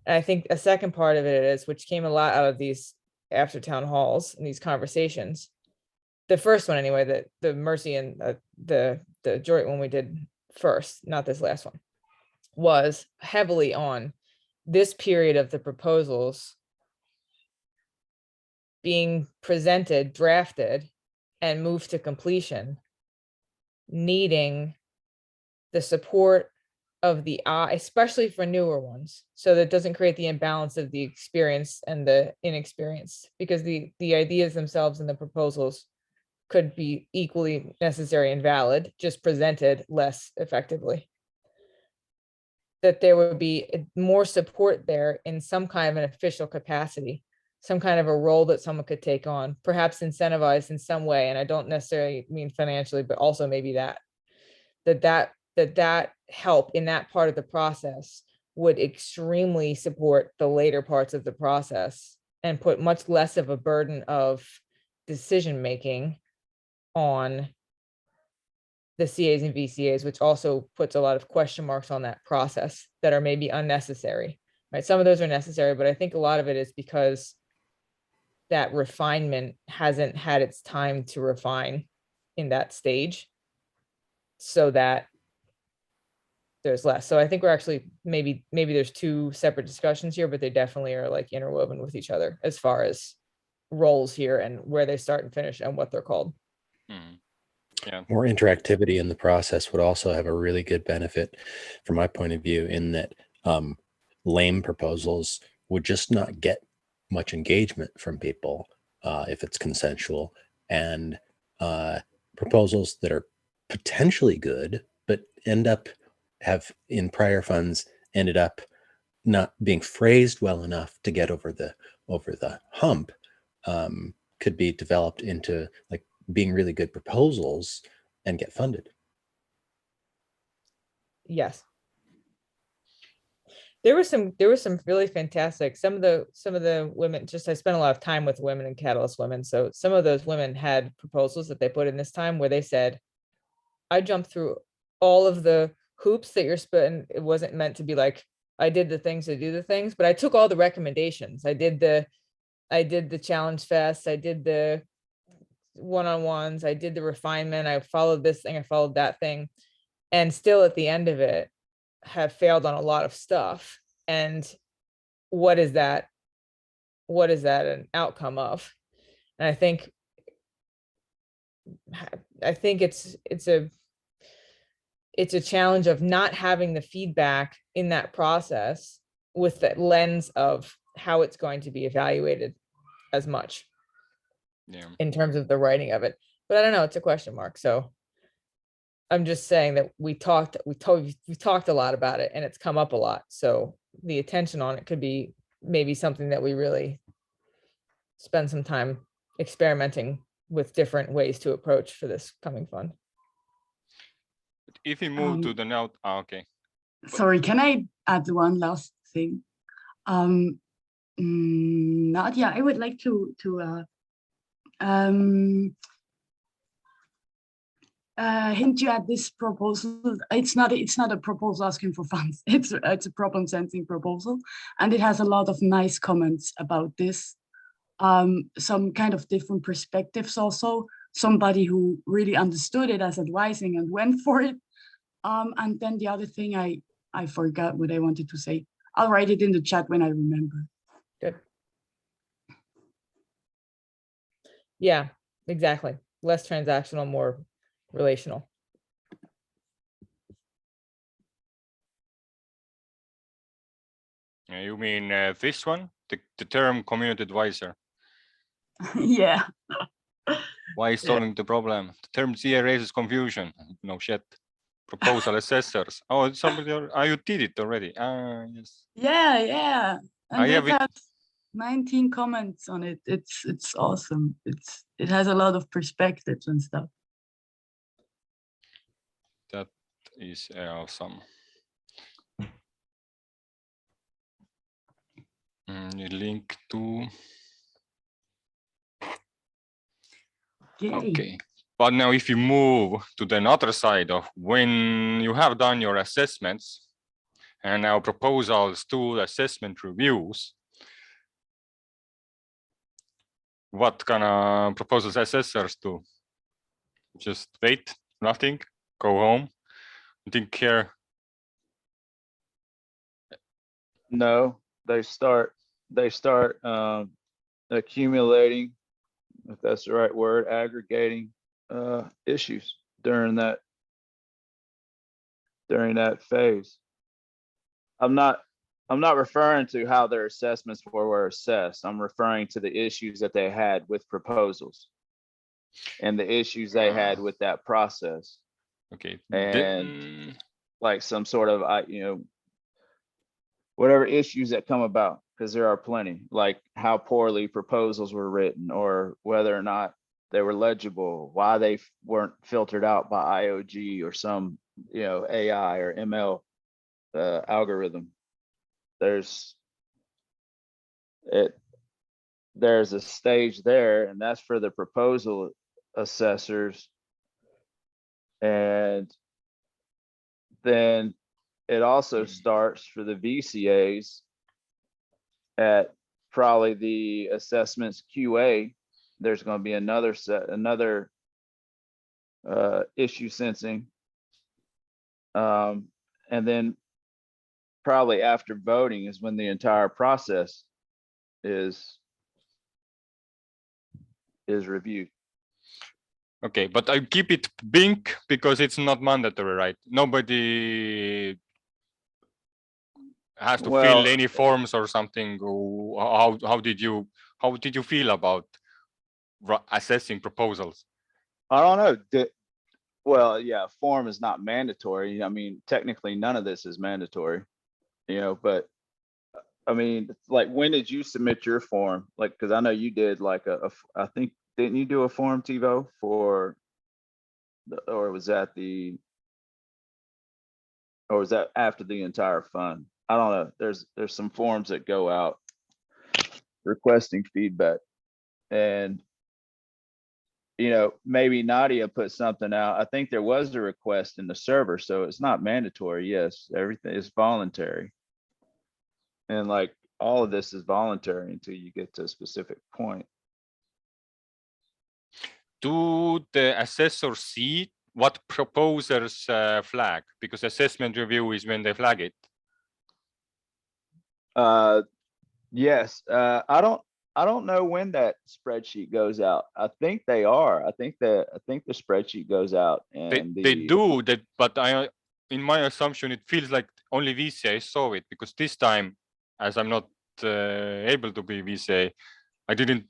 Speaker 3: And I think a second part of it is, which came a lot out of these after town halls and these conversations. The first one anyway, that the Mercy and the joint one we did first, not this last one, was heavily on this period of the proposals being presented, drafted, and moved to completion, needing the support of the eye, especially for newer ones, so that it doesn't create the imbalance of the experienced and the inexperienced, because the ideas themselves and the proposals could be equally necessary and valid, just presented less effectively. That there would be more support there in some kind of an official capacity, some kind of a role that someone could take on, perhaps incentivized in some way. And I don't necessarily mean financially, but also maybe that help in that part of the process would extremely support the later parts of the process and put much less of a burden of decision-making on the CAs and VCAs, which also puts a lot of question marks on that process that are maybe unnecessary, right? Some of those are necessary, but I think a lot of it is because that refinement hasn't had its time to refine in that stage, so that there's less. So I think we're actually, maybe there's two separate discussions here, but they definitely are like interwoven with each other as far as roles here and where they start and finish and what they're called.
Speaker 1: Mhm. Yeah.
Speaker 2: More interactivity in the process would also have a really good benefit from my point of view, in that lame proposals would just not get much engagement from people if it's consensual, and proposals that are potentially good but have in prior funds ended up not being phrased well enough to get over the hump could be developed into like being really good proposals and get funded.
Speaker 3: Yes. There was some really fantastic, some of the women, just I spent a lot of time with women and Catalyst women. So some of those women had proposals that they put in this time where they said, I jumped through all of the hoops that you're spitting. It wasn't meant to be like, I did the things to do the things, but I took all the recommendations. I did the challenge fest. I did the one-on-ones. I did the refinement. I followed this thing. I followed that thing. And still at the end of it, have failed on a lot of stuff. And what is that an outcome of? And I think it's a challenge of not having the feedback in that process with that lens of how it's going to be evaluated as much in terms of the writing of it. But I don't know, it's a question mark. So I'm just saying that we talked a lot about it, and it's come up a lot. So the attention on it could be maybe something that we really spend some time experimenting with different ways to approach for this coming fund.
Speaker 1: If we move to the note, okay.
Speaker 5: Sorry, can I add one last thing? Nadia, I would like to hint you at this proposal. It's not a proposal asking for funds. It's a problem sensing proposal, and it has a lot of nice comments about this. Some kind of different perspectives also. Somebody who really understood it as advising and went for it. And then the other thing I I forgot what I wanted to say. I'll write it in the chat when I remember.
Speaker 3: Good. Yeah, exactly. Less transactional, more relational.
Speaker 1: You mean this one, the term community advisor?
Speaker 5: Yeah.
Speaker 1: Why is solving the problem? The term CA raises confusion. No shit. Proposal assessors. Oh, somebody, you did it already. Yes.
Speaker 5: Yeah. And
Speaker 1: I have
Speaker 5: it
Speaker 1: it.
Speaker 5: has 19 comments on it. It's awesome. It has a lot of perspectives and stuff.
Speaker 1: That is awesome. Link to.
Speaker 5: Yay.
Speaker 1: Okay. But now if you move to the other side of when you have done your assessments and now proposals to assessment reviews, what kind of proposals assessors do? Just wait, nothing, go home, didn't care.
Speaker 4: No, they start accumulating, if that's the right word, aggregating issues during that phase. I'm not referring to how their assessments were assessed. I'm referring to the issues that they had with proposals and the issues they had with that process.
Speaker 1: Okay.
Speaker 4: And like some sort of, whatever issues that come about, because there are plenty, like how poorly proposals were written, or whether or not they were legible, why they weren't filtered out by IOG or some, AI or ML algorithm. There's a stage there, and that's for the proposal assessors. And then it also starts for the VCAs at probably the assessments QA. There's going to be another issue sensing. And then probably after voting is when the entire process is reviewed.
Speaker 1: Okay, but I keep it pink because it's not mandatory, right? Nobody has to fill any forms or something. How did you feel about assessing proposals?
Speaker 4: I don't know. Well, yeah, form is not mandatory. I mean, technically none of this is mandatory, but I mean, like, when did you submit your form? Like, because I know you did like I think, didn't you do a form, TiVo, or was that after the entire fund? I don't know. There's some forms that go out requesting feedback, and maybe Nadia put something out. I think there was a request in the server, so it's not mandatory. Yes, everything is voluntary, and like all of this is voluntary until you get to a specific point.
Speaker 1: Do the assessors see what proposers flag? Because assessment review is when they flag it.
Speaker 4: Yes. I don't know when that spreadsheet goes out. I think they are. I think the spreadsheet goes out, and
Speaker 1: they do that, but in my assumption, it feels like only VCA saw it, because this time, as I'm not able to be VCA, I didn't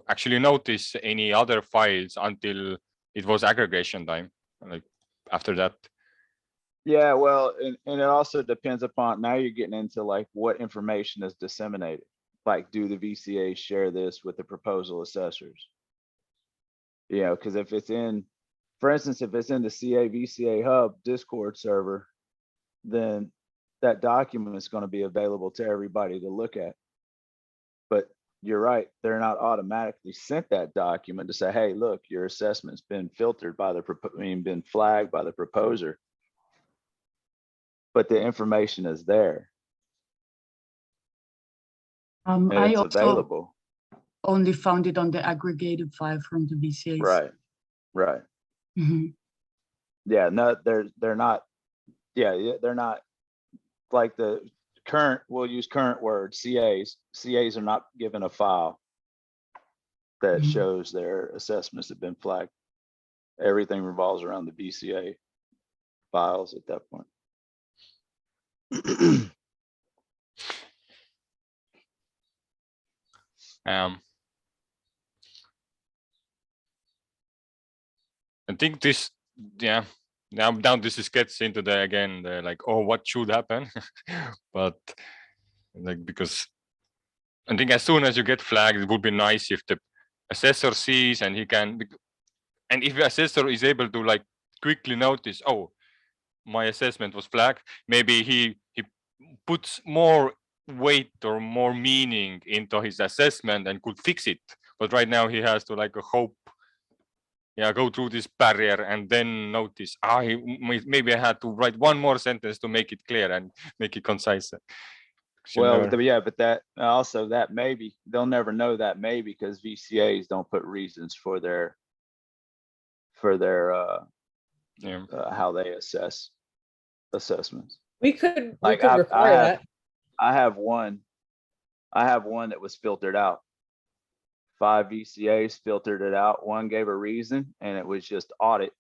Speaker 1: actually notice any other files until it was aggregation time, like after that.
Speaker 4: Yeah, well, and it also depends upon, now you're getting into like what information is disseminated. Like, do the VCAs share this with the proposal assessors? Because if it's in, for instance, if it's in the CA VCA Hub Discord server, then that document is going to be available to everybody to look at. But you're right, they're not automatically sent that document to say, hey, look, your assessment's been filtered by been flagged by the proposer. But the information is there. And
Speaker 5: I
Speaker 4: it's
Speaker 5: also
Speaker 4: available.
Speaker 5: only found it on the aggregated file from the VCAs.
Speaker 4: Right.
Speaker 5: Mm-hmm.
Speaker 4: Yeah, no, they're not. Yeah, they're not like the current, we'll use current word, CAs. CAs are not given a file that
Speaker 5: Mhm.
Speaker 4: shows their assessments have been flagged. Everything revolves around the BCA files at that point.
Speaker 1: I think this, yeah, now this is gets into the again the like, oh, what should happen? But like, because I think as soon as you get flagged, it would be nice if the assessor sees and he can, and if the assessor is able to like quickly notice, oh, my assessment was flagged, maybe he puts more weight or more meaning into his assessment and could fix it. But right now he has to like hope, yeah, go through this barrier and then notice, maybe I had to write one more sentence to make it clear and make it concise.
Speaker 4: Well, yeah, but that also, that maybe they'll never know that maybe because VCAs don't put reasons for their
Speaker 1: yeah.
Speaker 4: how they assess assessments.
Speaker 3: We could
Speaker 4: Like
Speaker 3: require that.
Speaker 4: I have one that was filtered out. 5 VCAs filtered it out. One gave a reason and it was just audit,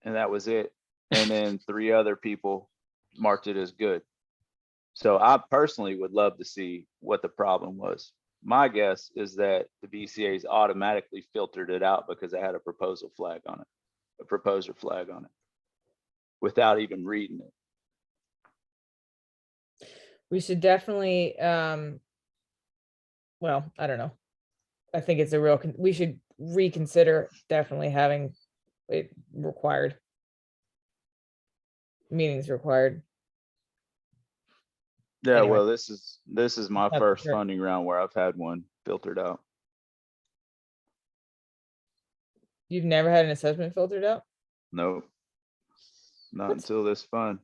Speaker 4: and that was it. And then 3 other people marked it as good. So I personally would love to see what the problem was. My guess is that the BCAs automatically filtered it out because it had a proposal flag on it, a proposer flag on it, without even reading it.
Speaker 3: We should definitely, well, I don't know. I think it's a real, we should reconsider definitely having it required. Meetings required.
Speaker 4: Yeah,
Speaker 3: Anyway.
Speaker 4: well, this is my
Speaker 3: Not
Speaker 4: first
Speaker 3: sure.
Speaker 4: funding round where I've had one filtered out.
Speaker 3: You've never had an assessment filtered out?
Speaker 4: Nope. Not
Speaker 3: What?
Speaker 4: until this fund.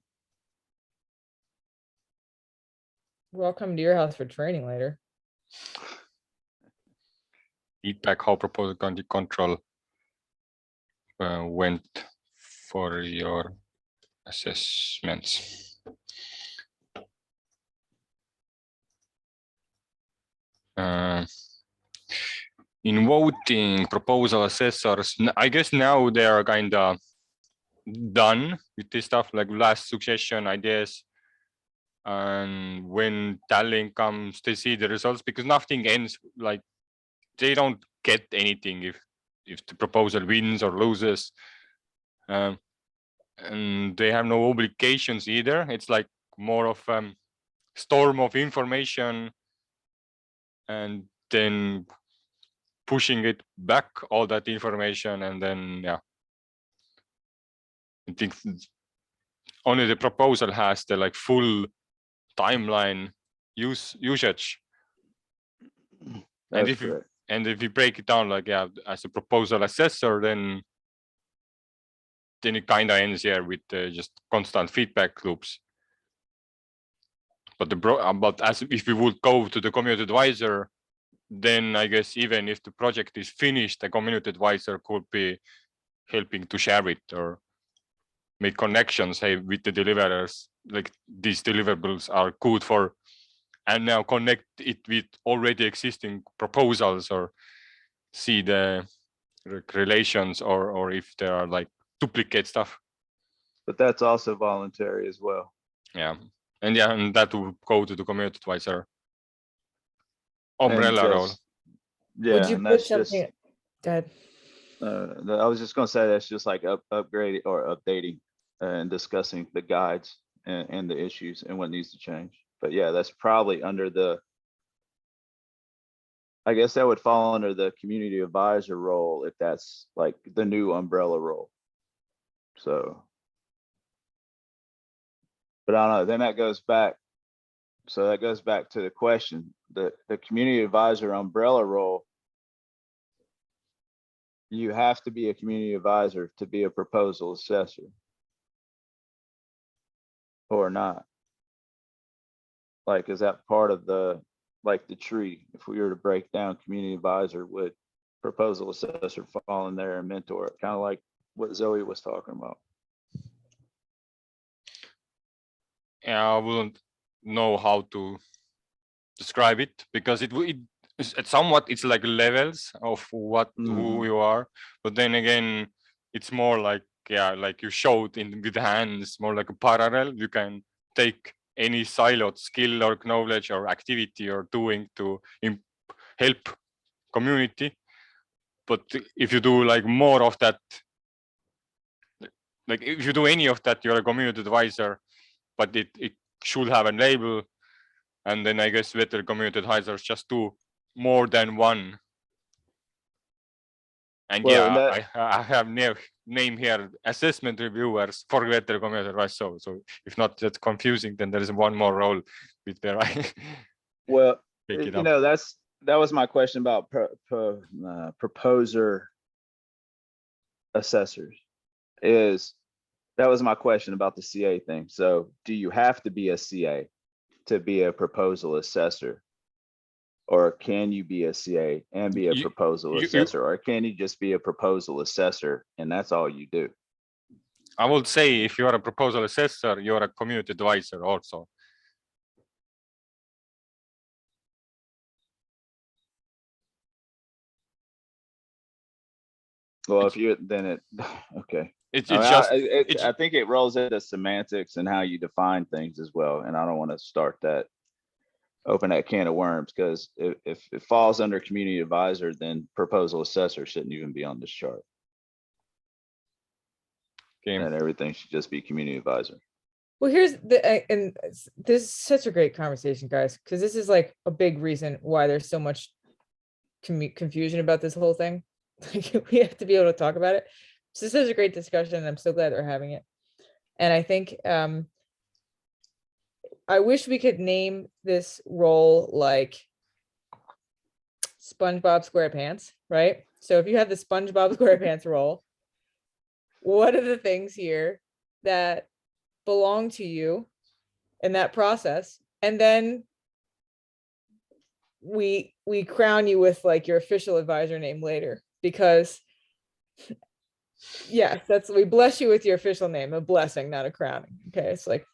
Speaker 3: Well, I'll come to your house for training later.
Speaker 1: Feedback how proposal quality control went for your assessments. In voting proposal assessors, I guess now they are kind of done with this stuff, like last suggestion ideas. And when tallying comes, they see the results, because nothing ends, like they don't get anything if the proposal wins or loses. And they have no obligations either. It's like more of storm of information and then pushing it back, all that information, and then yeah, I think only the proposal has the like full timeline usage.
Speaker 4: That's
Speaker 1: And
Speaker 4: correct.
Speaker 1: if you break it down, like, yeah, as a proposal assessor, then it kind of ends here with just constant feedback loops. But but as if we would go to the community advisor, then I guess even if the project is finished, the community advisor could be helping to share it or make connections, hey, with the deliverers, like these deliverables are good for, and now connect it with already existing proposals, or see the relations, or if there are like duplicate stuff.
Speaker 4: But that's also voluntary as well.
Speaker 1: Yeah, and that will go to the community advisor umbrella
Speaker 4: And
Speaker 1: role.
Speaker 4: just- Yeah,
Speaker 3: Would you
Speaker 4: and
Speaker 3: put
Speaker 4: that's
Speaker 3: something?
Speaker 4: just,
Speaker 3: Go ahead.
Speaker 4: I was just gonna say that's just like upgrading or updating and discussing the guides and the issues and what needs to change. But yeah, that's probably under the, I guess that would fall under the community advisor role if that's like the new umbrella role. So. But I don't know, then that goes back. So that goes back to the question, the community advisor umbrella role. You have to be a community advisor to be a proposal assessor. Or not. Like, is that part of the, like the tree? If we were to break down community advisor, would proposal assessor fall in there and mentor, kind of like what Zoe was talking about?
Speaker 1: Yeah, I wouldn't know how to describe it, because it's somewhat, it's like levels of what who you are, but then again it's more like, yeah, like you showed in with the hands, more like a parallel. You can take any siloed skill or knowledge or activity you're doing to help community, but if you do like more of that, like if you do any of that, you're a community advisor, but it should have a label. And then I guess better community advisors just do more than one. And
Speaker 4: Well,
Speaker 1: yeah, I have name here, assessment reviewers for better community advice. So if not that's confusing, then there is one more role with where I
Speaker 4: well,
Speaker 1: pick it
Speaker 4: you
Speaker 1: up.
Speaker 4: know, that was my question about proposer assessors. That was my question about the CA thing. So do you have to be a CA to be a proposal assessor? Or can you be a CA and be a proposal assessor? Or can you just be a proposal assessor and that's all you do?
Speaker 1: I would say if you are a proposal assessor, you're a community advisor also.
Speaker 4: Well, if you then it okay.
Speaker 1: It's
Speaker 4: I mean,
Speaker 1: just
Speaker 4: I think it rolls into semantics and how you define things as well. And I don't want to start that, open that can of worms, because if it falls under community advisor, then proposal assessor shouldn't even be on this chart.
Speaker 1: okay.
Speaker 4: And everything should just be community advisor.
Speaker 3: Well, here's the, and this is such a great conversation, guys, because this is like a big reason why there's so much confusion about this whole thing. We have to be able to talk about it. So this is a great discussion, and I'm so glad we're having it. And I think I wish we could name this role like SpongeBob SquarePants, right? So if you have the SpongeBob SquarePants role, what are the things here that belong to you in that process? And then we crown you with like your official advisor name later, because yes, we bless you with your official name, a blessing, not a crowning. Okay, it's like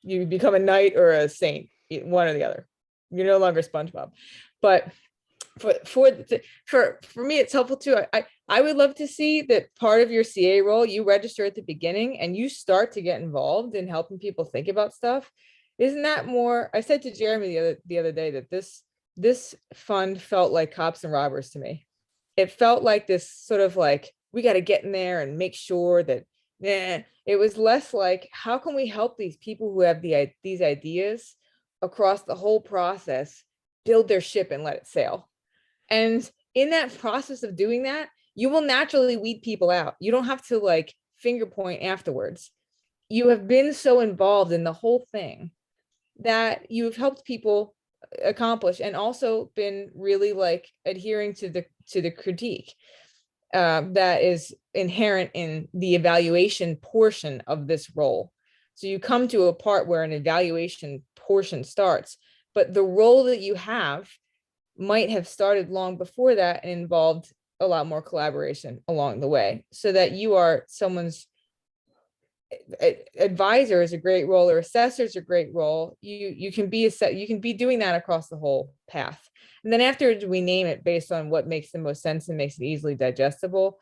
Speaker 3: you become a knight or a saint, one or the other. You're no longer SpongeBob. But for me, it's helpful too. I would love to see that part of your CA role, you register at the beginning and you start to get involved in helping people think about stuff. Isn't that more? I said to Jeremy the other day that this fund felt like Cops and Robbers to me. It felt like this sort of like, we got to get in there and make sure that, it was less like, how can we help these people who have these ideas across the whole process, build their ship and let it sail. And in that process of doing that, you will naturally weed people out. You don't have to like finger point afterwards. You have been so involved in the whole thing that you've helped people accomplish, and also been really like adhering to the critique that is inherent in the evaluation portion of this role. So you come to a part where an evaluation portion starts, but the role that you have might have started long before that and involved a lot more collaboration along the way, so that you are someone's advisor is a great role, or assessor is a great role. You can be doing that across the whole path. And then afterwards, we name it based on what makes the most sense and makes it easily digestible.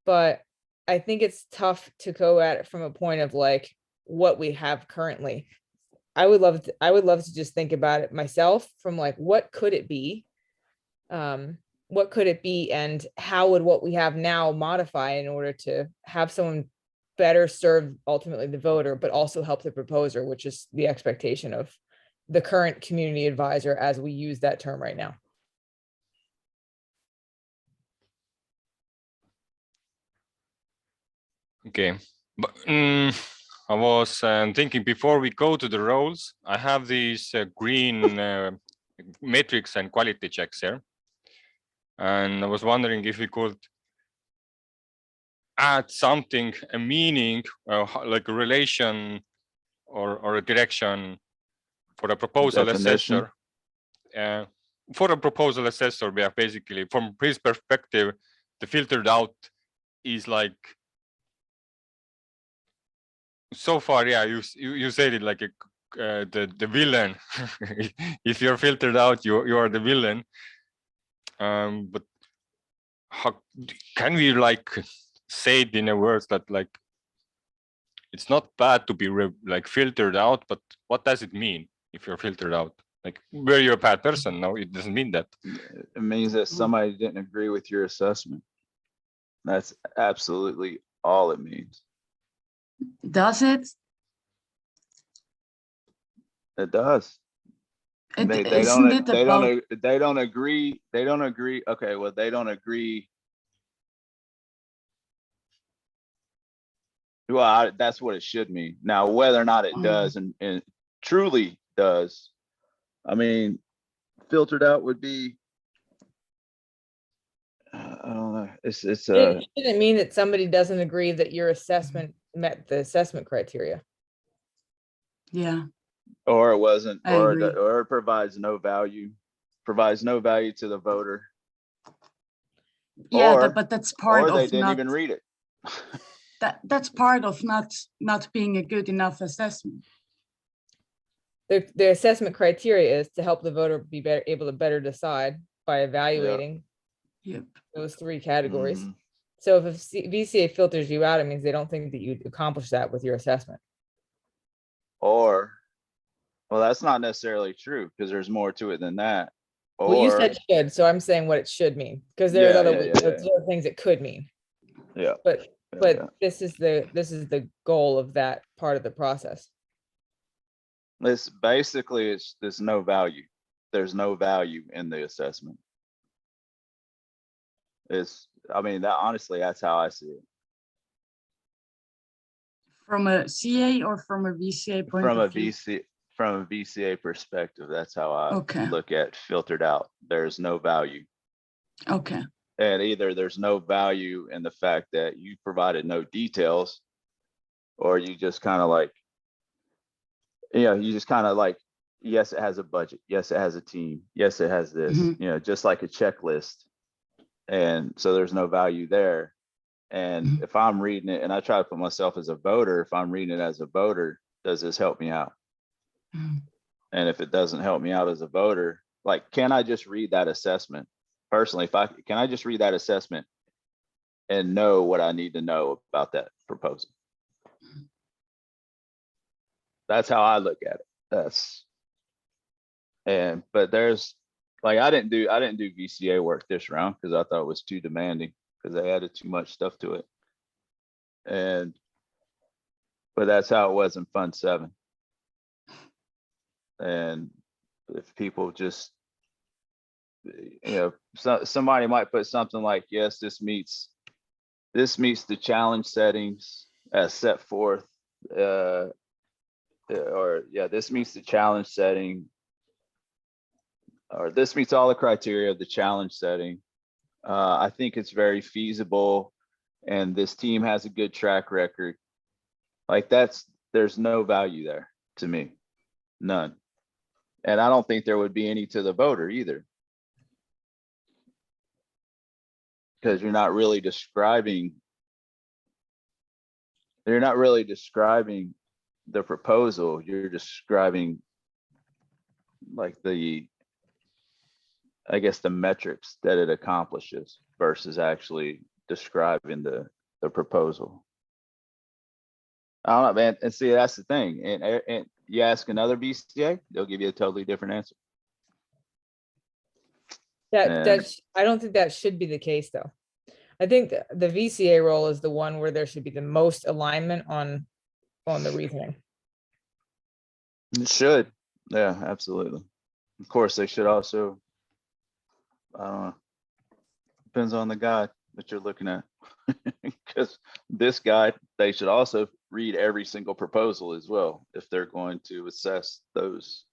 Speaker 3: But I think it's tough to go at it from a point of like what we have currently. I would love to just think about it myself from like, what could it be? What could it be? And how would what we have now modify in order to have someone better serve ultimately the voter, but also help the proposer, which is the expectation of the current community advisor as we use that term right now.
Speaker 1: Okay, but I was thinking before we go to the roles, I have these green metrics and quality checks here. And I was wondering if we could add something, a meaning, like a relation or a direction for a proposal assessor. For a proposal assessor, we are basically, from his perspective, the filtered out is like, so far, yeah, you said it like the villain. If you're filtered out, you are the villain. But how can we like say it in a words that like it's not bad to be like filtered out, but what does it mean if you're filtered out? Like, were you a bad person? No, it doesn't mean that.
Speaker 4: It means that somebody didn't agree with your assessment. That's absolutely all it means.
Speaker 5: Does it?
Speaker 4: It does.
Speaker 5: It
Speaker 4: They
Speaker 5: isn't it about,
Speaker 4: they don't agree. They don't agree. Okay, well, they don't agree. Well, that's what it should mean. Now, whether or not it does and truly does, I mean, filtered out would be, I don't know. It's
Speaker 3: It shouldn't mean that somebody doesn't agree that your assessment met the assessment criteria.
Speaker 5: yeah,
Speaker 4: or it wasn't,
Speaker 5: I
Speaker 4: or
Speaker 5: agree.
Speaker 4: or it provides no value to the voter.
Speaker 5: yeah,
Speaker 4: Or-
Speaker 5: but that's part
Speaker 4: Or they
Speaker 5: of
Speaker 4: didn't
Speaker 5: not,
Speaker 4: even read it.
Speaker 5: that's part of not being a good enough assessment.
Speaker 3: The assessment criteria is to help the voter be able to better decide by evaluating
Speaker 5: Yep.
Speaker 3: those three categories.
Speaker 4: Mhm.
Speaker 3: So if VCA filters you out, it means they don't think that you accomplished that with your assessment.
Speaker 4: Or, well, that's not necessarily true because there's more to it than that.
Speaker 3: Well, you
Speaker 4: Or,
Speaker 3: said should, so I'm saying what it should mean, because there's
Speaker 4: Yeah,
Speaker 3: other
Speaker 4: yeah, yeah,
Speaker 3: there's other things it could mean.
Speaker 4: yeah,
Speaker 3: But
Speaker 4: yeah.
Speaker 3: this is the goal of that part of the process.
Speaker 4: It's basically, there's no value. There's no value in the assessment. I mean, that honestly, that's how I see it.
Speaker 5: From a CA or from a VCA point
Speaker 4: From
Speaker 5: of view?
Speaker 4: From a VCA perspective, that's how I
Speaker 5: Okay.
Speaker 4: look at filtered out. There's no value.
Speaker 5: Okay,
Speaker 4: And either there's no value in the fact that you provided no details, or you just kind of like, you just kind of like, yes, it has a budget. Yes, it has a team. Yes, it has this,
Speaker 5: Mhm.
Speaker 4: just like a checklist. And so there's no value there. And if I'm reading it and I try to put myself as a voter, if I'm reading it as a voter, does this help me out?
Speaker 5: Mhm.
Speaker 4: And if it doesn't help me out as a voter, like, can I just read that assessment? Personally, can I just read that assessment and know what I need to know about that proposal? That's how I look at it. But there's like, I didn't do VCA work this round because I thought it was too demanding because they added too much stuff to it. But that's how it was in Fund 7. And if people just, somebody might put something like, yes, this meets the challenge settings as set forth, or yeah, this meets the challenge setting, or this meets all the criteria of the challenge setting. I think it's very feasible and this team has a good track record. Like, there's no value there to me, none. And I don't think there would be any to the voter either. Because you're not really describing the proposal. You're describing like I guess the metrics that it accomplishes versus actually describing the proposal. I don't know, man. And see, that's the thing. And you ask another VCA, they'll give you a totally different answer.
Speaker 3: I don't think that should be the case, though. I think the VCA role is the one where there should be the most alignment on the reasoning.
Speaker 4: It should. Yeah, absolutely. Of course, they should also, I don't know, depends on the guide that you're looking at. Because this guide, they should also read every single proposal as well if they're going to assess those.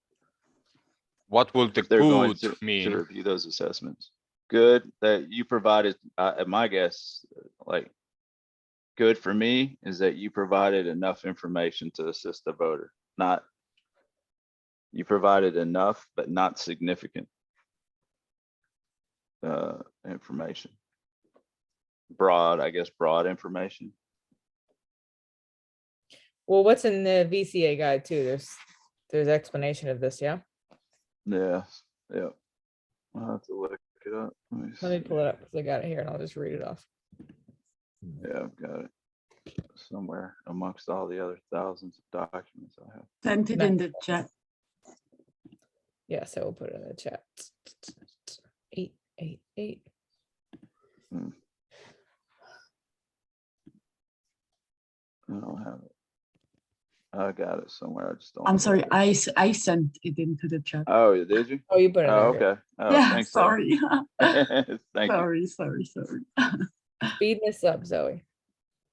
Speaker 1: What will the
Speaker 4: They're going
Speaker 1: good
Speaker 4: to
Speaker 1: mean?
Speaker 4: review those assessments. Good that you provided, my guess, like, good for me is that you provided enough information to assist the voter. Not, you provided enough, but not significant information. Broad information.
Speaker 3: Well, what's in the VCA guide too? There's explanation of this, yeah?
Speaker 4: Yeah, yeah. I'll have to look it up.
Speaker 3: Let me
Speaker 4: see.
Speaker 3: pull it up because I got it here and I'll just read it off.
Speaker 4: Yeah, I've got it somewhere amongst all the other thousands of documents I have.
Speaker 5: Send it in the chat.
Speaker 3: Yes, I will put it in the chat. 888.
Speaker 4: I don't have it. I got it somewhere. I just don't.
Speaker 5: I'm
Speaker 4: know
Speaker 5: sorry,
Speaker 4: where it is.
Speaker 5: I sent it into the chat.
Speaker 4: Oh, did you?
Speaker 3: Oh, you put it in
Speaker 4: Oh,
Speaker 3: there.
Speaker 4: okay. Oh,
Speaker 5: Yeah,
Speaker 4: thanks, Zoe.
Speaker 5: sorry.
Speaker 4: Thank you.
Speaker 5: sorry.
Speaker 3: Speed this up, Zoe.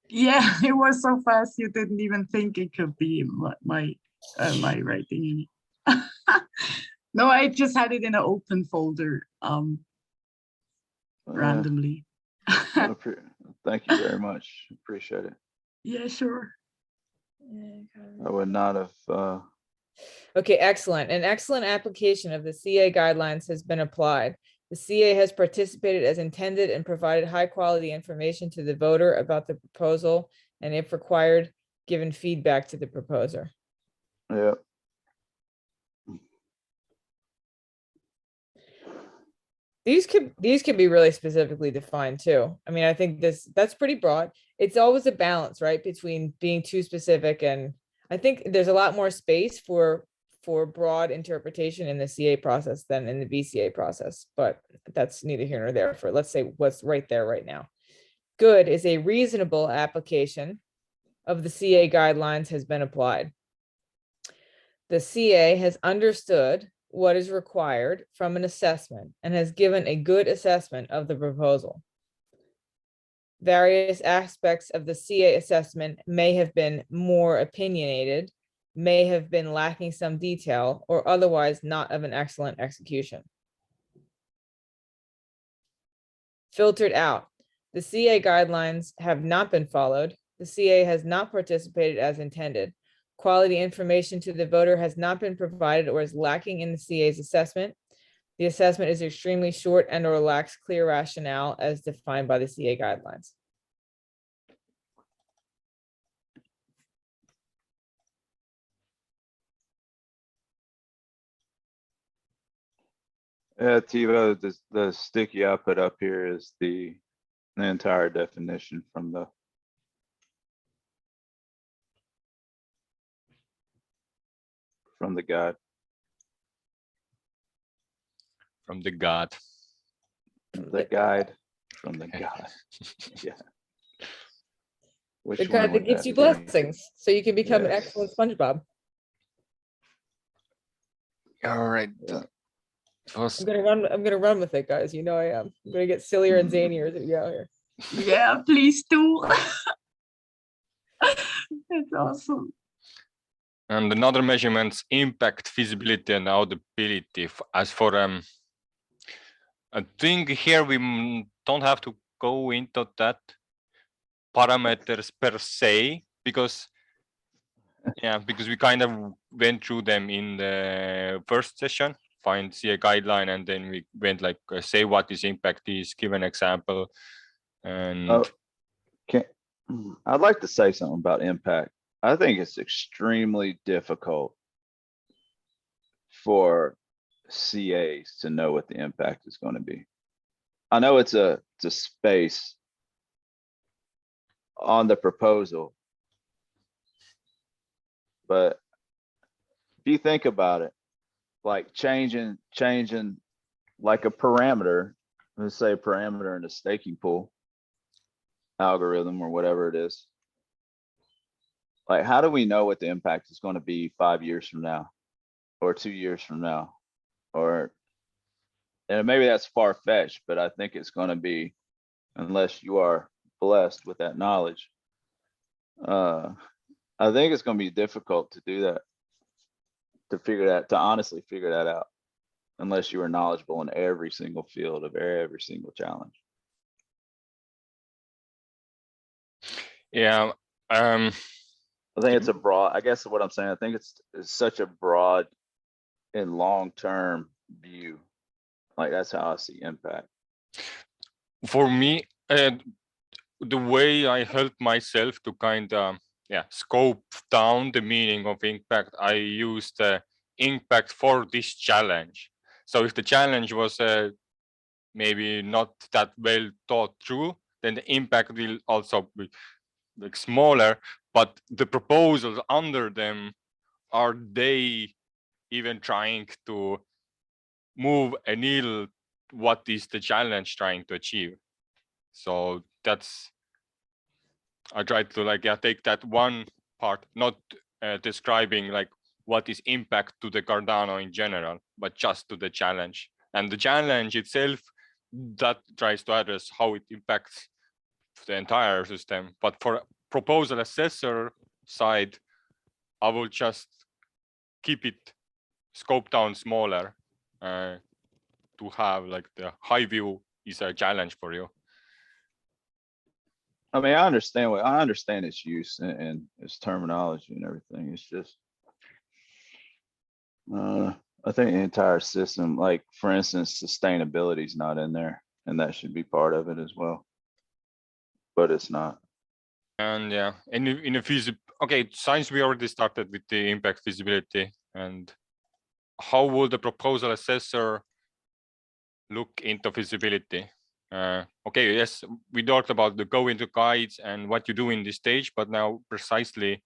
Speaker 5: Yeah, it was so fast you didn't even think it could be my writing in it. No, I just had it in an open folder randomly.
Speaker 4: Thank you very much. Appreciate it.
Speaker 5: Yeah, sure.
Speaker 4: I would not have.
Speaker 3: Okay, excellent. An excellent application of the CA guidelines has been applied. The CA has participated as intended and provided high quality information to the voter about the proposal, and if required, given feedback to the proposer.
Speaker 4: Yeah.
Speaker 3: These could be really specifically defined too. I mean, I think that's pretty broad. It's always a balance, right, between being too specific, and I think there's a lot more space for broad interpretation in the CA process than in the BCA process, but that's neither here nor there for, let's say, what's right there right now. Good is a reasonable application of the CA guidelines has been applied. The CA has understood what is required from an assessment and has given a good assessment of the proposal. Various aspects of the CA assessment may have been more opinionated, may have been lacking some detail, or otherwise not of an excellent execution. Filtered out. The CA guidelines have not been followed. The CA has not participated as intended. Quality information to the voter has not been provided or is lacking in the CA's assessment. The assessment is extremely short and or lacks clear rationale as defined by the CA guidelines.
Speaker 4: Yeah, Tivo, the sticky I put up here is the entire definition from the guide.
Speaker 1: From the God.
Speaker 4: The guide from the guide. Yeah. Which
Speaker 3: The
Speaker 4: one
Speaker 3: guide that
Speaker 4: would
Speaker 3: gives you
Speaker 4: be?
Speaker 3: blessings, so you can become an
Speaker 4: Yes.
Speaker 3: excellent SpongeBob.
Speaker 1: All right.
Speaker 4: Yeah.
Speaker 3: I'm gonna run with it, guys. You know I am. I'm gonna get sillier and zanier as we go here.
Speaker 5: Yeah, please do. It's awesome.
Speaker 1: And another measurements impact feasibility and audibility. As for I think here we don't have to go into that parameters per se, because we kind of went through them in the first session, find CA guideline, and then we went like say what this impact is, give an example. And
Speaker 4: I'd like to say something about impact. I think it's extremely difficult for CAs to know what the impact is going to be. I know it's a space on the proposal, but if you think about it, like changing like a parameter, let's say a parameter in the staking pool algorithm or whatever it is. Like, how do we know what the impact is going to be 5 years from now or 2 years from now? Or, and maybe that's far-fetched, but I think it's going to be, unless you are blessed with that knowledge. I think it's going to be difficult to do that, to honestly figure that out, unless you are knowledgeable in every single field of every single challenge.
Speaker 1: yeah,
Speaker 4: I think it's a broad, I guess what I'm saying, I think it's such a broad and long-term view. Like, that's how I see impact.
Speaker 1: for me, the way I help myself to kind of scope down the meaning of impact, I used impact for this challenge. So if the challenge was maybe not that well thought through, then the impact will also be like smaller, but the proposals under them, are they even trying to move a needle? What is the challenge trying to achieve? So that's, I tried to like take that one part, not describing like what is impact to the Cardano in general, but just to the challenge. And the challenge itself, that tries to address how it impacts the entire system. But for proposal assessor side, I will just keep it scope down smaller to have like the high view is a challenge for you.
Speaker 4: I mean, I understand its use and its terminology and everything. It's just, I think the entire system, like for instance, sustainability is not in there, and that should be part of it as well. But it's not.
Speaker 1: And yeah, in a okay, since we already started with the impact feasibility, and how will the proposal assessor look into feasibility? Okay, yes, we talked about the go into guides and what you do in this stage, but now precisely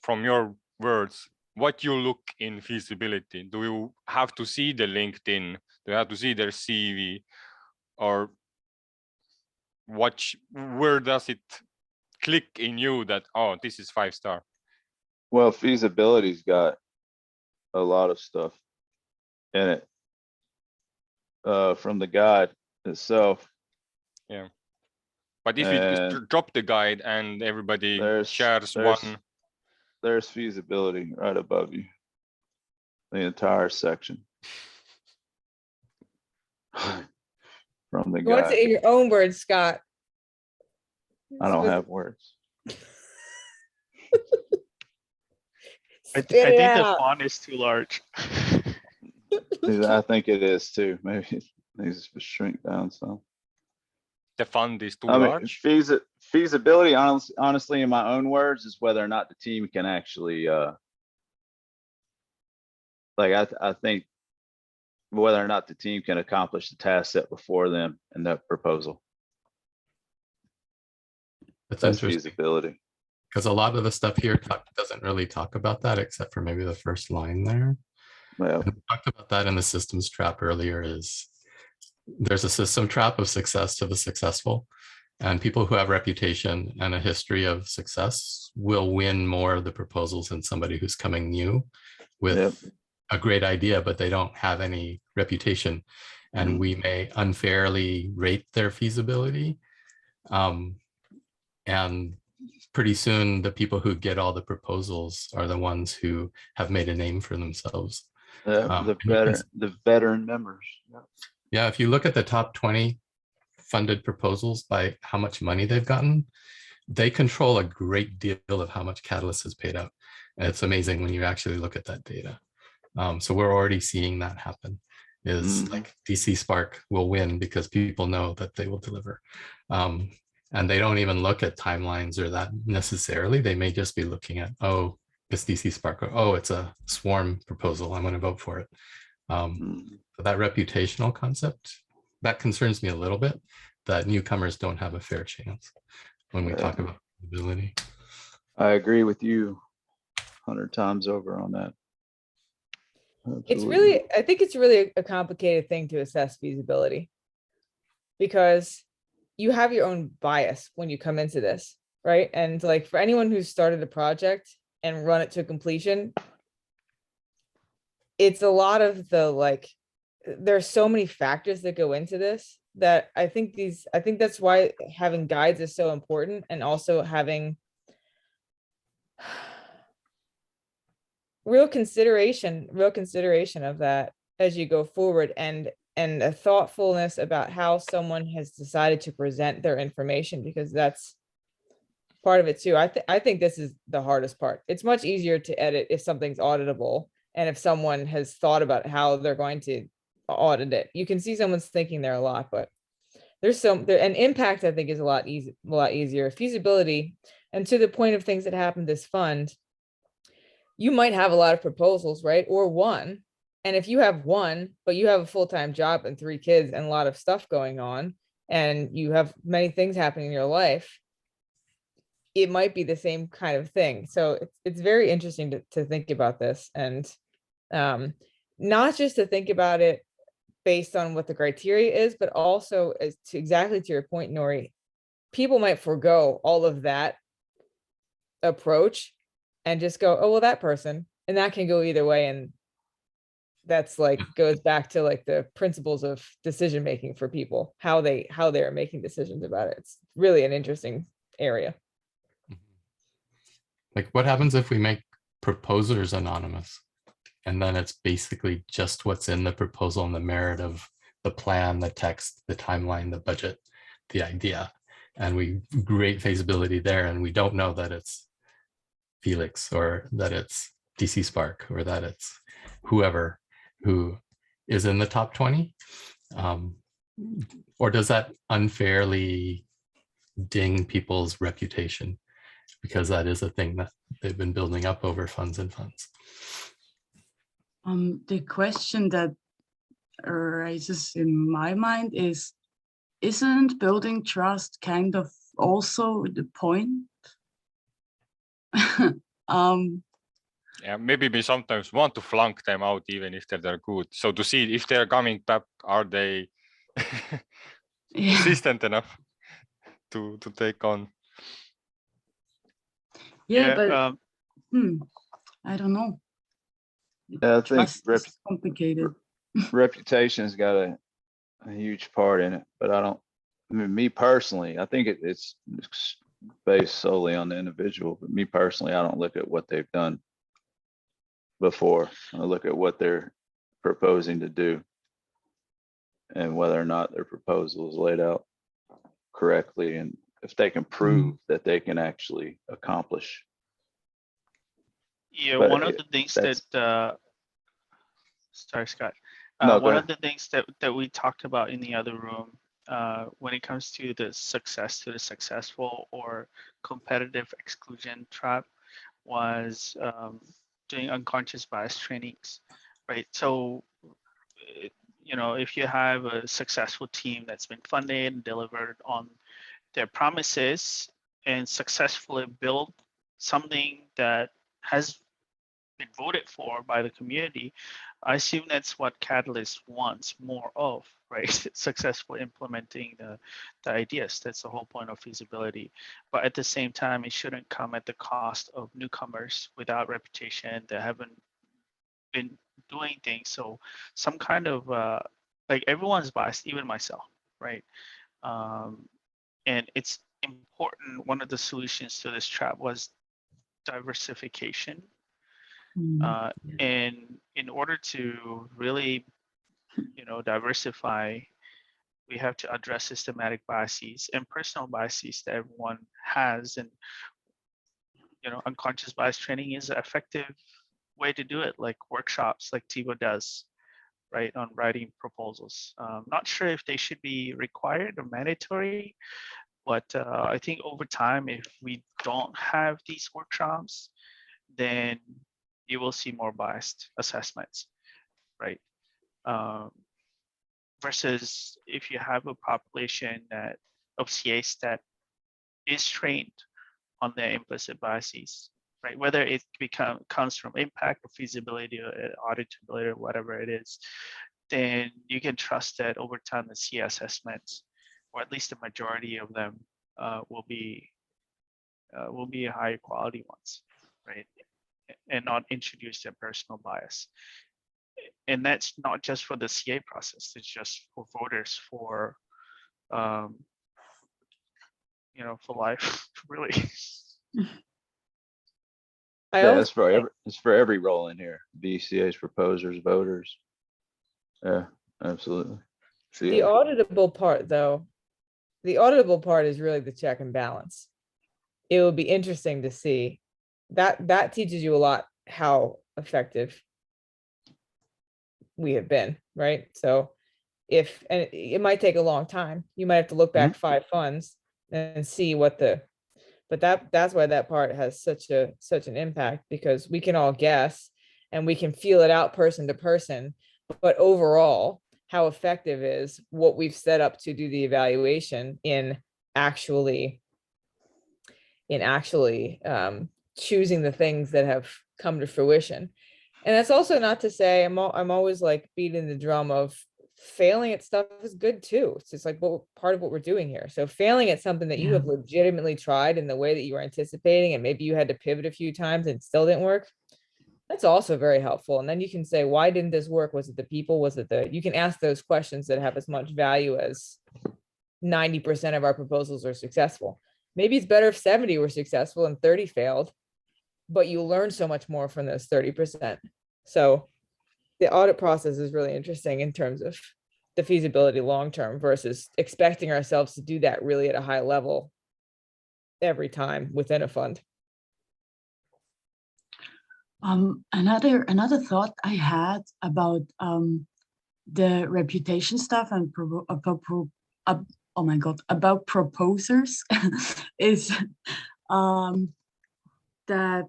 Speaker 1: from your words, what you look in feasibility? Do you have to see the LinkedIn? Do you have to see their CV? Or where does it click in you that, oh, this is 5-star?
Speaker 4: Well, feasibility's got a lot of stuff in it from the guide itself.
Speaker 1: Yeah. But if you just drop the guide and everybody shares one.
Speaker 4: There's feasibility right above you. The entire section. From the
Speaker 3: You want to
Speaker 4: guide.
Speaker 3: say in your own words, Scott?
Speaker 4: I don't have words.
Speaker 6: I
Speaker 3: Spit
Speaker 6: think
Speaker 3: it
Speaker 6: the
Speaker 3: out.
Speaker 6: font is too large.
Speaker 4: I think it is too. Maybe it needs to shrink down some.
Speaker 1: The fund is too
Speaker 4: I mean,
Speaker 1: large.
Speaker 4: feasibility, honestly, in my own words, is whether or not the team can actually, like, I think whether or not the team can accomplish the task set before them in that proposal.
Speaker 7: That's
Speaker 4: That's
Speaker 7: interesting,
Speaker 4: feasibility.
Speaker 7: because a lot of the stuff here doesn't really talk about that, except for maybe the first line there.
Speaker 4: Well,
Speaker 7: And we talked about that in the systems trap earlier. Is there's a system trap of success to the successful, and people who have reputation and a history of success will win more of the proposals than somebody who's coming new with a great idea, but they don't have any reputation, and we may unfairly rate their feasibility. And pretty soon the people who get all the proposals are the ones who have made a name for themselves.
Speaker 4: the veteran members.
Speaker 7: Yeah, if you look at the top 20 funded proposals by how much money they've gotten, they control a great deal of how much Catalyst has paid out. And it's amazing when you actually look at that data. So we're already seeing that happen. Is like DC Spark will win because people know that they will deliver. And they don't even look at timelines or that necessarily. They may just be looking at, oh, it's DC Spark, or oh, it's a swarm proposal, I'm going to vote for it. So that reputational concept, that concerns me a little bit, that newcomers don't have a fair chance when we talk about ability.
Speaker 4: I agree with you 100 times over on that.
Speaker 3: It's really, I think it's really a complicated thing to assess feasibility, because you have your own bias when you come into this, right? And like for anyone who's started a project and run it to completion, it's a lot of the like, there's so many factors that go into this that I think that's why having guides is so important, and also having real consideration of that as you go forward, and a thoughtfulness about how someone has decided to present their information, because that's part of it too. I think this is the hardest part. It's much easier to edit if something's auditable, and if someone has thought about how they're going to audit it. You can see someone's thinking there a lot, but there's an impact, I think, is a lot easier. Feasibility, And to the point of things that happen this fund, you might have a lot of proposals, right? Or one. And if you have one, but you have a full-time job and 3 kids and a lot of stuff going on, and you have many things happening in your life, it might be the same kind of thing. So it's very interesting to think about this, and not just to think about it based on what the criteria is, but also as to exactly to your point, Nori, people might forego all of that approach and just go, oh, well, that person, and that can go either way. And that's like, goes back to like the principles of decision making for people, how they are making decisions about it. It's really an interesting area.
Speaker 7: Like, what happens if we make proposers anonymous? And then it's basically just what's in the proposal and the merit of the plan, the text, the timeline, the budget, the idea. And we create feasibility there, and we don't know that it's Felix or that it's DC Spark or that it's whoever who is in the top 20. Or does that unfairly ding people's reputation? Because that is a thing that they've been building up over funds and funds.
Speaker 5: The question that arises in my mind is, isn't building trust kind of also the point?
Speaker 1: Yeah, maybe we sometimes want to flunk them out even if they're good. So to see if they're coming back, are they
Speaker 5: Yeah.
Speaker 1: persistent enough to take on?
Speaker 5: Yeah, but I don't know.
Speaker 4: Yeah, I think
Speaker 5: Trust is complicated.
Speaker 4: reputation's got a huge part in it, but I mean, me personally, I think it's based solely on the individual, but me personally, I don't look at what they've done before. I look at what they're proposing to do and whether or not their proposal is laid out correctly, and if they can prove that they can actually accomplish.
Speaker 6: Yeah,
Speaker 4: But
Speaker 6: one of the things
Speaker 4: that's-
Speaker 6: that, sorry, Scott.
Speaker 4: No, go
Speaker 6: One
Speaker 4: ahead.
Speaker 6: of the things that we talked about in the other room, when it comes to the successful or competitive exclusion trap, was doing unconscious bias trainings, right? So, you know, if you have a successful team that's been funded and delivered on their promises and successfully build something that has been voted for by the community, I assume that's what Catalyst wants more of, right? Successful implementing the ideas. That's the whole point of feasibility. But at the same time, it shouldn't come at the cost of newcomers without reputation that haven't been doing things. So some kind of like, everyone's biased, even myself, right? And it's important. One of the solutions to this trap was diversification. And in order to really, you know, diversify, we have to address systematic biases and personal biases that everyone has. And, you know, unconscious bias training is an effective way to do it, like workshops like Tivo does, right, on writing proposals. Not sure if they should be required or mandatory, but I think over time, if we don't have these workshops, then you will see more biased assessments, right? Versus if you have a population of CAs that is trained on their implicit biases, right? Whether it comes from impact or feasibility or auditability or whatever it is, then you can trust that over time the CA assessments, or at least the majority of them, will be higher quality ones, right? And not introduce their personal bias. And that's not just for the CA process, it's just for voters, for you know, for life, really.
Speaker 4: Yeah, it's for every role in here. BCAs, proposers, voters. Yeah, absolutely.
Speaker 3: The auditable part, though, the auditable part is really the check and balance. It will be interesting to see. That teaches you a lot how effective we have been, right? So and it might take a long time. You might have to look back 5 funds and see what the But that's why that part has such an impact, because we can all guess and we can feel it out person to person, but overall, how effective is what we've set up to do the evaluation in actually choosing the things that have come to fruition. And that's also not to say I'm always like beating the drum of failing at stuff is good too. It's just like part of what we're doing here. So failing at something that you have legitimately tried in the way that you were anticipating, and maybe you had to pivot a few times and it still didn't work, that's also very helpful. And then you can say, why didn't this work? Was it the people? Was it you can ask those questions that have as much value as 90% of our proposals are successful. Maybe it's better if 70 were successful and 30 failed, but you learn so much more from those 30%. So the audit process is really interesting in terms of the feasibility long-term versus expecting ourselves to do that really at a high level every time within a fund.
Speaker 5: Another thought I had about the reputation stuff and oh my God, about proposers is that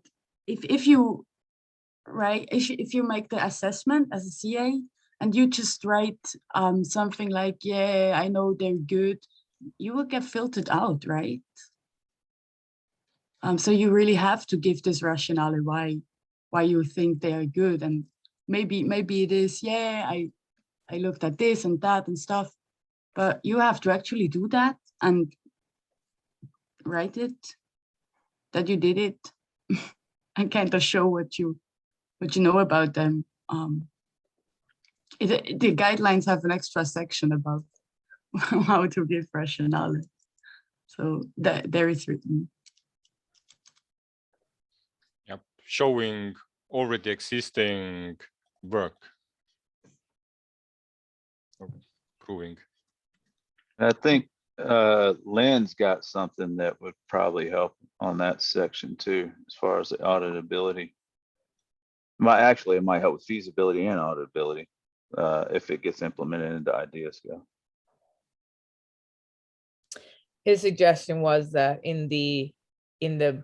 Speaker 5: if you make the assessment as a CA and you just write something like, yeah, I know they're good, you will get filtered out, right? So you really have to give this rationale why you think they are good. And maybe it is, yeah, I looked at this and that and stuff, but you have to actually do that and write it, that you did it, and kind of show what you know about them. The guidelines have an extra section about how to give rationale. So that there is written.
Speaker 1: Yep, showing already existing work. Proving.
Speaker 4: I think Lynn's got something that would probably help on that section too, as far as the auditability. It might help with feasibility and auditability if it gets implemented into IdeaScale.
Speaker 3: His suggestion was that in the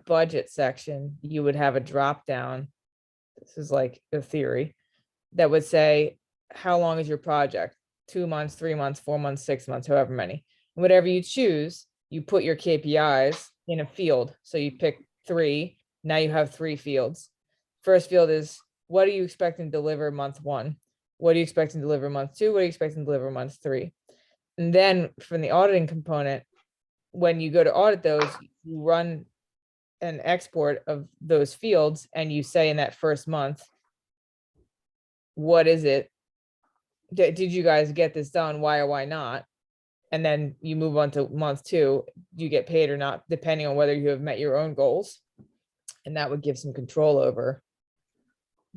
Speaker 3: budget section, you would have a drop down. This is like a theory that would say, how long is your project? 2 months, 3 months, 4 months, 6 months, however many. Whatever you choose, you put your KPIs in a field. So you pick 3. Now you have 3 fields. First field is, what are you expecting to deliver month 1? What are you expecting to deliver month 2? What are you expecting to deliver month 3? And then from the auditing component, when you go to audit those, you run an export of those fields and you say in that first month, what is it? Did you guys get this done? Why or why not? And then you move on to month 2, do you get paid or not, depending on whether you have met your own goals. And that would give some control over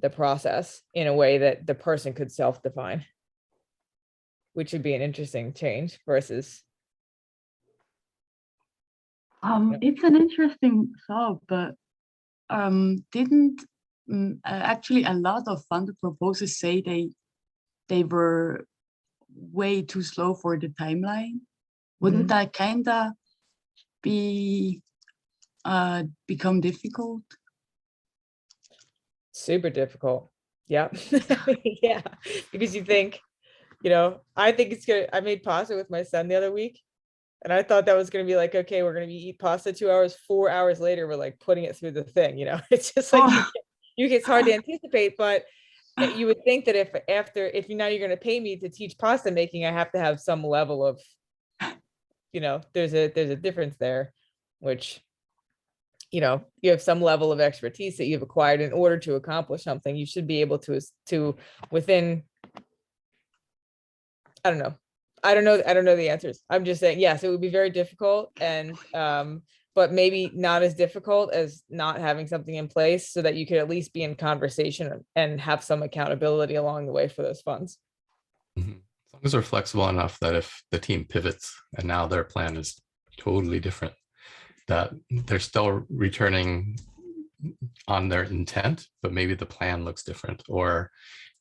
Speaker 3: the process in a way that the person could self-define, which would be an interesting change versus.
Speaker 5: It's an interesting thought, but didn't actually a lot of funded proposals say they were way too slow for the timeline? Wouldn't that kind of become difficult?
Speaker 3: Super difficult. Yeah. Yeah. Because you think, I think it's good. I made pasta with my son the other week. And I thought that was going to be like, okay, we're going to eat pasta 2 hours, 4 hours later, we're like putting it through the thing, it's just like, it's hard to anticipate, but you would think that if now you're going to pay me to teach pasta making, I have to have some level of, there's a difference there, which, you have some level of expertise that you've acquired in order to accomplish something. You should be able to within, I don't know the answers. I'm just saying, yes, it would be very difficult, and but maybe not as difficult as not having something in place, so that you could at least be in conversation and have some accountability along the way for those funds.
Speaker 7: Mm-hmm. As long as they're flexible enough that if the team pivots and now their plan is totally different, that they're still returning on their intent, but maybe the plan looks different, or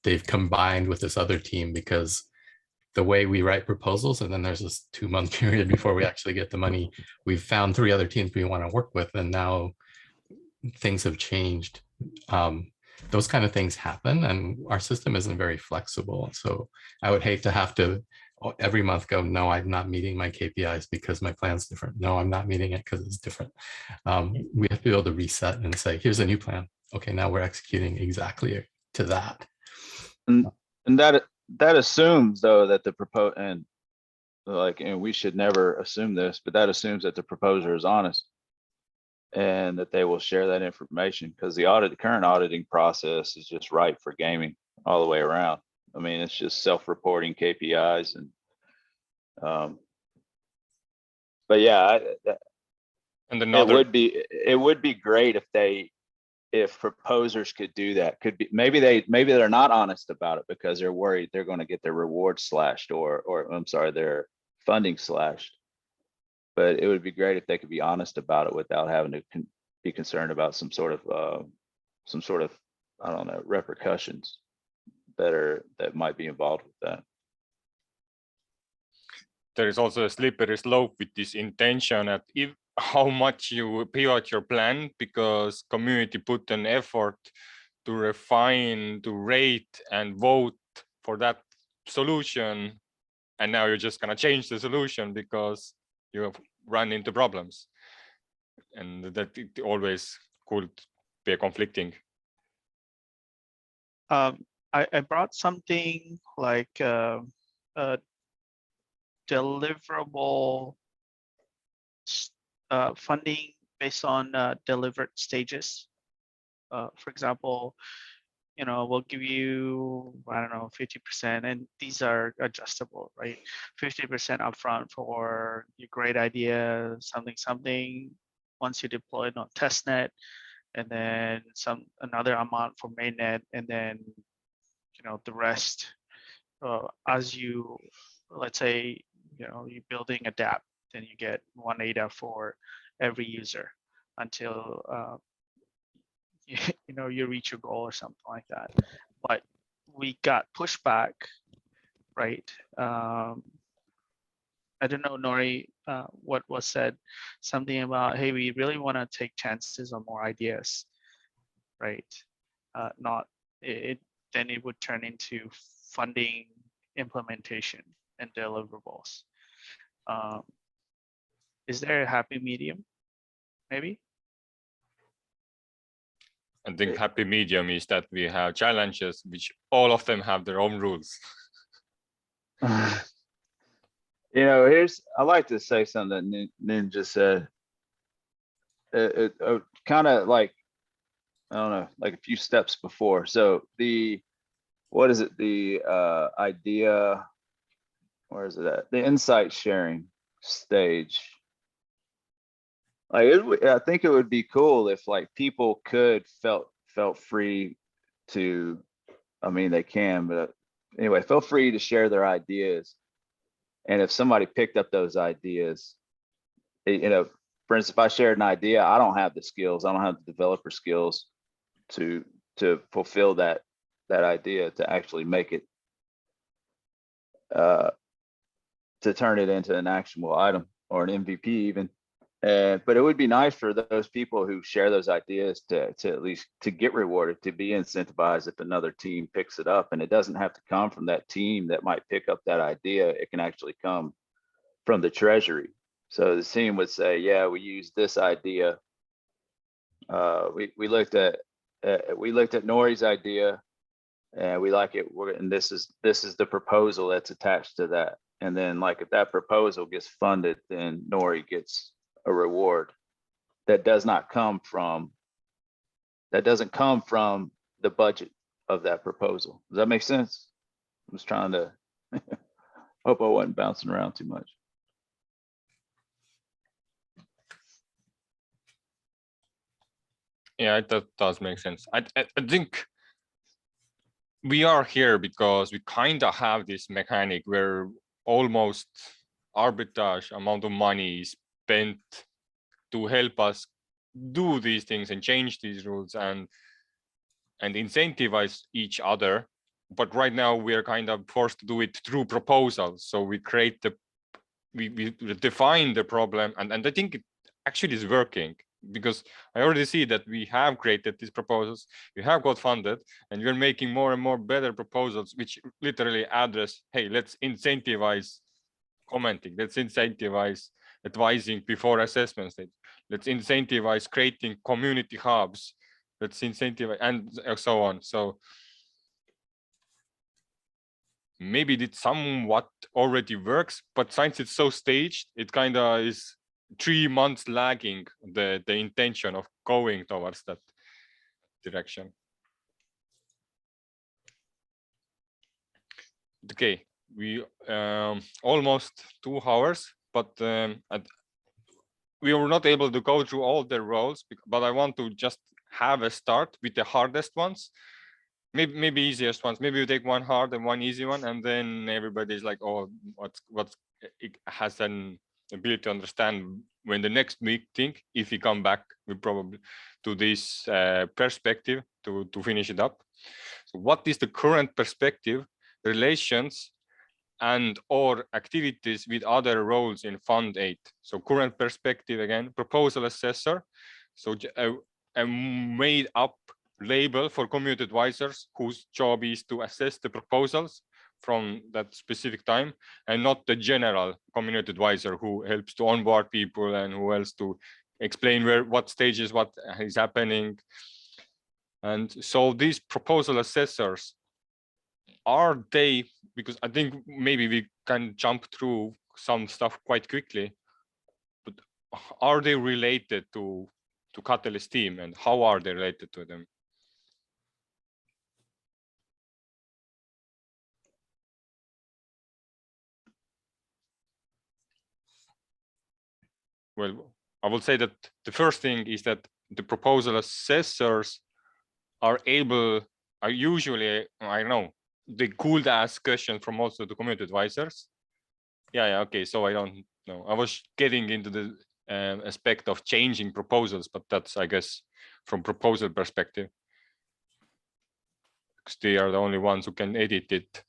Speaker 7: they've combined with this other team because the way we write proposals, and then there's this 2-month period before we actually get the money. We've found 3 other teams we want to work with, and now things have changed. Those kind of things happen, and our system isn't very flexible. So I would hate to have to every month go, no, I'm not meeting my KPIs because my plan's different. No, I'm not meeting it because it's different. We have to be able to reset and say, here's a new plan. Okay, now we're executing exactly to that.
Speaker 4: And that assumes though that the and we should never assume this, but that assumes that the proposer is honest and that they will share that information, because the current auditing process is just ripe for gaming all the way around. I mean, it's just self-reporting KPIs and but yeah,
Speaker 1: And
Speaker 4: it would be great if proposers could do that. Could be maybe they're not honest about it because they're worried they're going to get their reward slashed or I'm sorry, their funding slashed. But it would be great if they could be honest about it without having to be concerned about some sort of I don't know, repercussions that might be involved with that.
Speaker 1: There is also a slippery slope with this intention that if how much you pivot your plan, because community put an effort to refine, to rate and vote for that solution, and now you're just gonna change the solution because you have run into problems, and that it always could be conflicting.
Speaker 6: I brought something like a deliverable funding based on delivered stages. For example, we'll give you, I don't know, 50%, and these are adjustable, right? 50% upfront for your great idea, something. Once you deploy it on testnet, and then another amount for mainnet, and then the rest as you, let's say, you're building a dApp, then you get 1 ADA for every user until you reach your goal or something like that. But we got pushback, right? I don't know, Nori, what was said, something about, hey, we really want to take chances on more ideas, right? Then it would turn into funding implementation and deliverables. Is there a happy medium? Maybe.
Speaker 1: I think happy medium is that we have challenges which all of them have their own rules.
Speaker 4: I like to say something that Nin just said. It kind of like, I don't know, like a few steps before. So what is it? The idea, where is it at? The insight sharing stage. Like I think it would be cool if like people could felt free to, I mean, they can, but anyway, feel free to share their ideas. And if somebody picked up those ideas, for instance, if I shared an idea, I don't have the skills, I don't have the developer skills to fulfill that idea, to actually make it, to turn it into an actionable item or an MVP even. But it would be nice for those people who share those ideas to at least to get rewarded, to be incentivized if another team picks it up. And it doesn't have to come from that team that might pick up that idea. It can actually come from the treasury. So the team would say, yeah, we used this idea. We looked at Nori's idea and we like it. And this is the proposal that's attached to that. And then like if that proposal gets funded, then Nori gets a reward that doesn't come from the budget of that proposal. Does that make sense? I was trying to hope I wasn't bouncing around too much.
Speaker 1: Yeah, that does make sense. I think we are here because we kind of have this mechanic where almost arbitrage amount of money is spent to help us do these things and change these rules and incentivize each other but right now we are kind of forced to do it through proposals. So we create we define the problem, and I think it actually is working, because I already see that we have created these proposals, we have got funded, and we're making more and more better proposals, which literally address, hey, let's incentivize commenting, let's incentivize advising before assessment stage, let's incentivize creating community hubs, let's incentivize, and so on. So maybe it somewhat already works, but since it's so staged, it kind of is 3 months lagging the intention of going towards that direction. Okay, we almost 2 hours, but we were not able to go through all the roles, but I want to just have a start with the hardest ones. Maybe easiest ones. Maybe you take one hard and one easy one, and then everybody's like, oh, what's it has an ability to understand when the next week think, if we come back, we probably to this perspective to finish it up. So what is the current perspective, relations, and or activities with other roles in Fund 8? So current perspective, again, proposal assessor. So a made up label for community advisors whose job is to assess the proposals from that specific time, and not the general community advisor who helps to onboard people and who else to explain what stages, what is happening. And so these proposal assessors, are they, because I think maybe we can jump through some stuff quite quickly, but are they related to Catalyst team, and how are they related to them? Well, I will say that the first thing is that the proposal assessors are usually, I don't know, they could ask questions from also the community advisors. Yeah, okay, so I don't know. I was getting into the aspect of changing proposals, but that's, I guess, from proposal perspective, because they are the only ones who can edit it.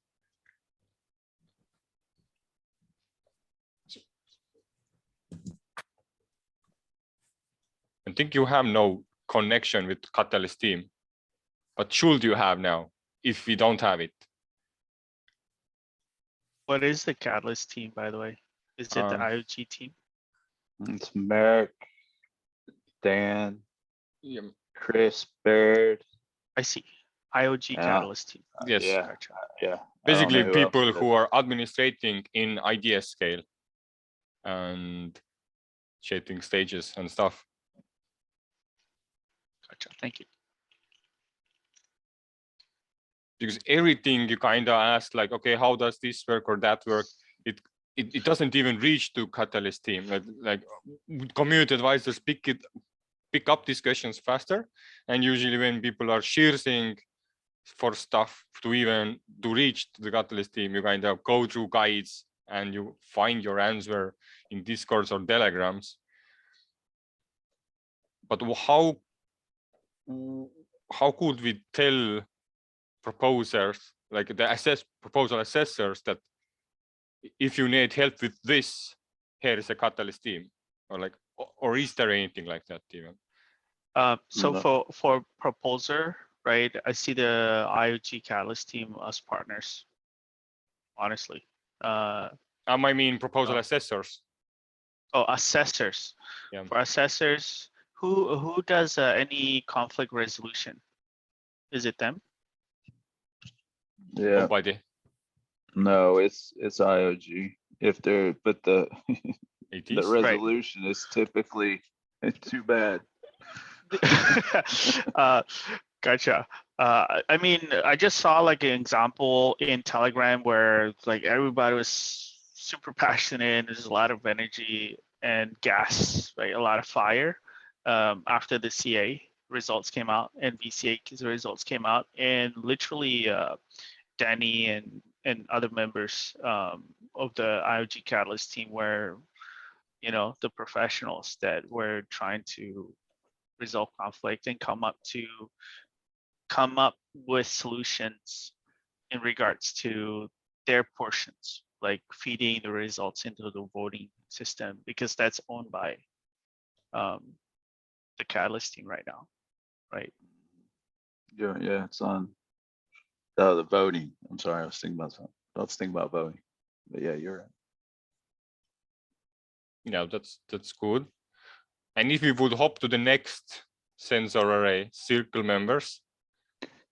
Speaker 1: I think you have no connection with Catalyst team, but should you have now if we don't have it?
Speaker 6: What is the Catalyst team, by the way? Is it the IOG team?
Speaker 4: It's Merrick, Dan,
Speaker 1: Yeah.
Speaker 4: Chris, Baird.
Speaker 6: I see. IOG
Speaker 4: Yeah.
Speaker 6: Catalyst team.
Speaker 1: Yes.
Speaker 4: Yeah,
Speaker 6: Gotcha.
Speaker 4: yeah.
Speaker 1: Basically, people
Speaker 4: else
Speaker 1: who are administrating in IDS scale and shaping stages and stuff.
Speaker 6: Gotcha. Thank you.
Speaker 1: Because everything you kind of ask, like, okay, how does this work or that work? It doesn't even reach to Catalyst team. Like community advisors pick up these questions faster, and usually when people are sharing for stuff to reach the Catalyst team, you kind of go through guides and you find your answer in Discords or Telegrams. But how could we tell proposers, like the proposal assessors, that if you need help with this, here is a Catalyst team, or is there anything like that even?
Speaker 6: So
Speaker 4: No.
Speaker 6: for proposer, right? I see the IOG Catalyst team as partners. Honestly.
Speaker 1: I mean proposal assessors.
Speaker 6: Oh, assessors.
Speaker 1: Yeah.
Speaker 6: For assessors, who does any conflict resolution? Is it them?
Speaker 4: Yeah,
Speaker 1: Nobody.
Speaker 4: no, it's IOG. If they're, but the
Speaker 1: It
Speaker 4: the
Speaker 1: is.
Speaker 4: resolution is typically too bad.
Speaker 6: Gotcha. I mean, I just saw like an example in Telegram where like everybody was super passionate and there's a lot of energy and gas, right? A lot of fire after the CA results came out and VCA results came out, and literally Danny and other members of the IOG Catalyst team were, the professionals that were trying to resolve conflict and come up with solutions in regards to their portions, like feeding the results into the voting system, because that's owned by the Catalyst team right now, right?
Speaker 4: Yeah, it's on. Oh, the voting. I'm sorry, I was thinking about something. I was thinking about voting. But yeah, you're right.
Speaker 1: Yeah, that's good. And if we would hop to the next sensor array, circle members,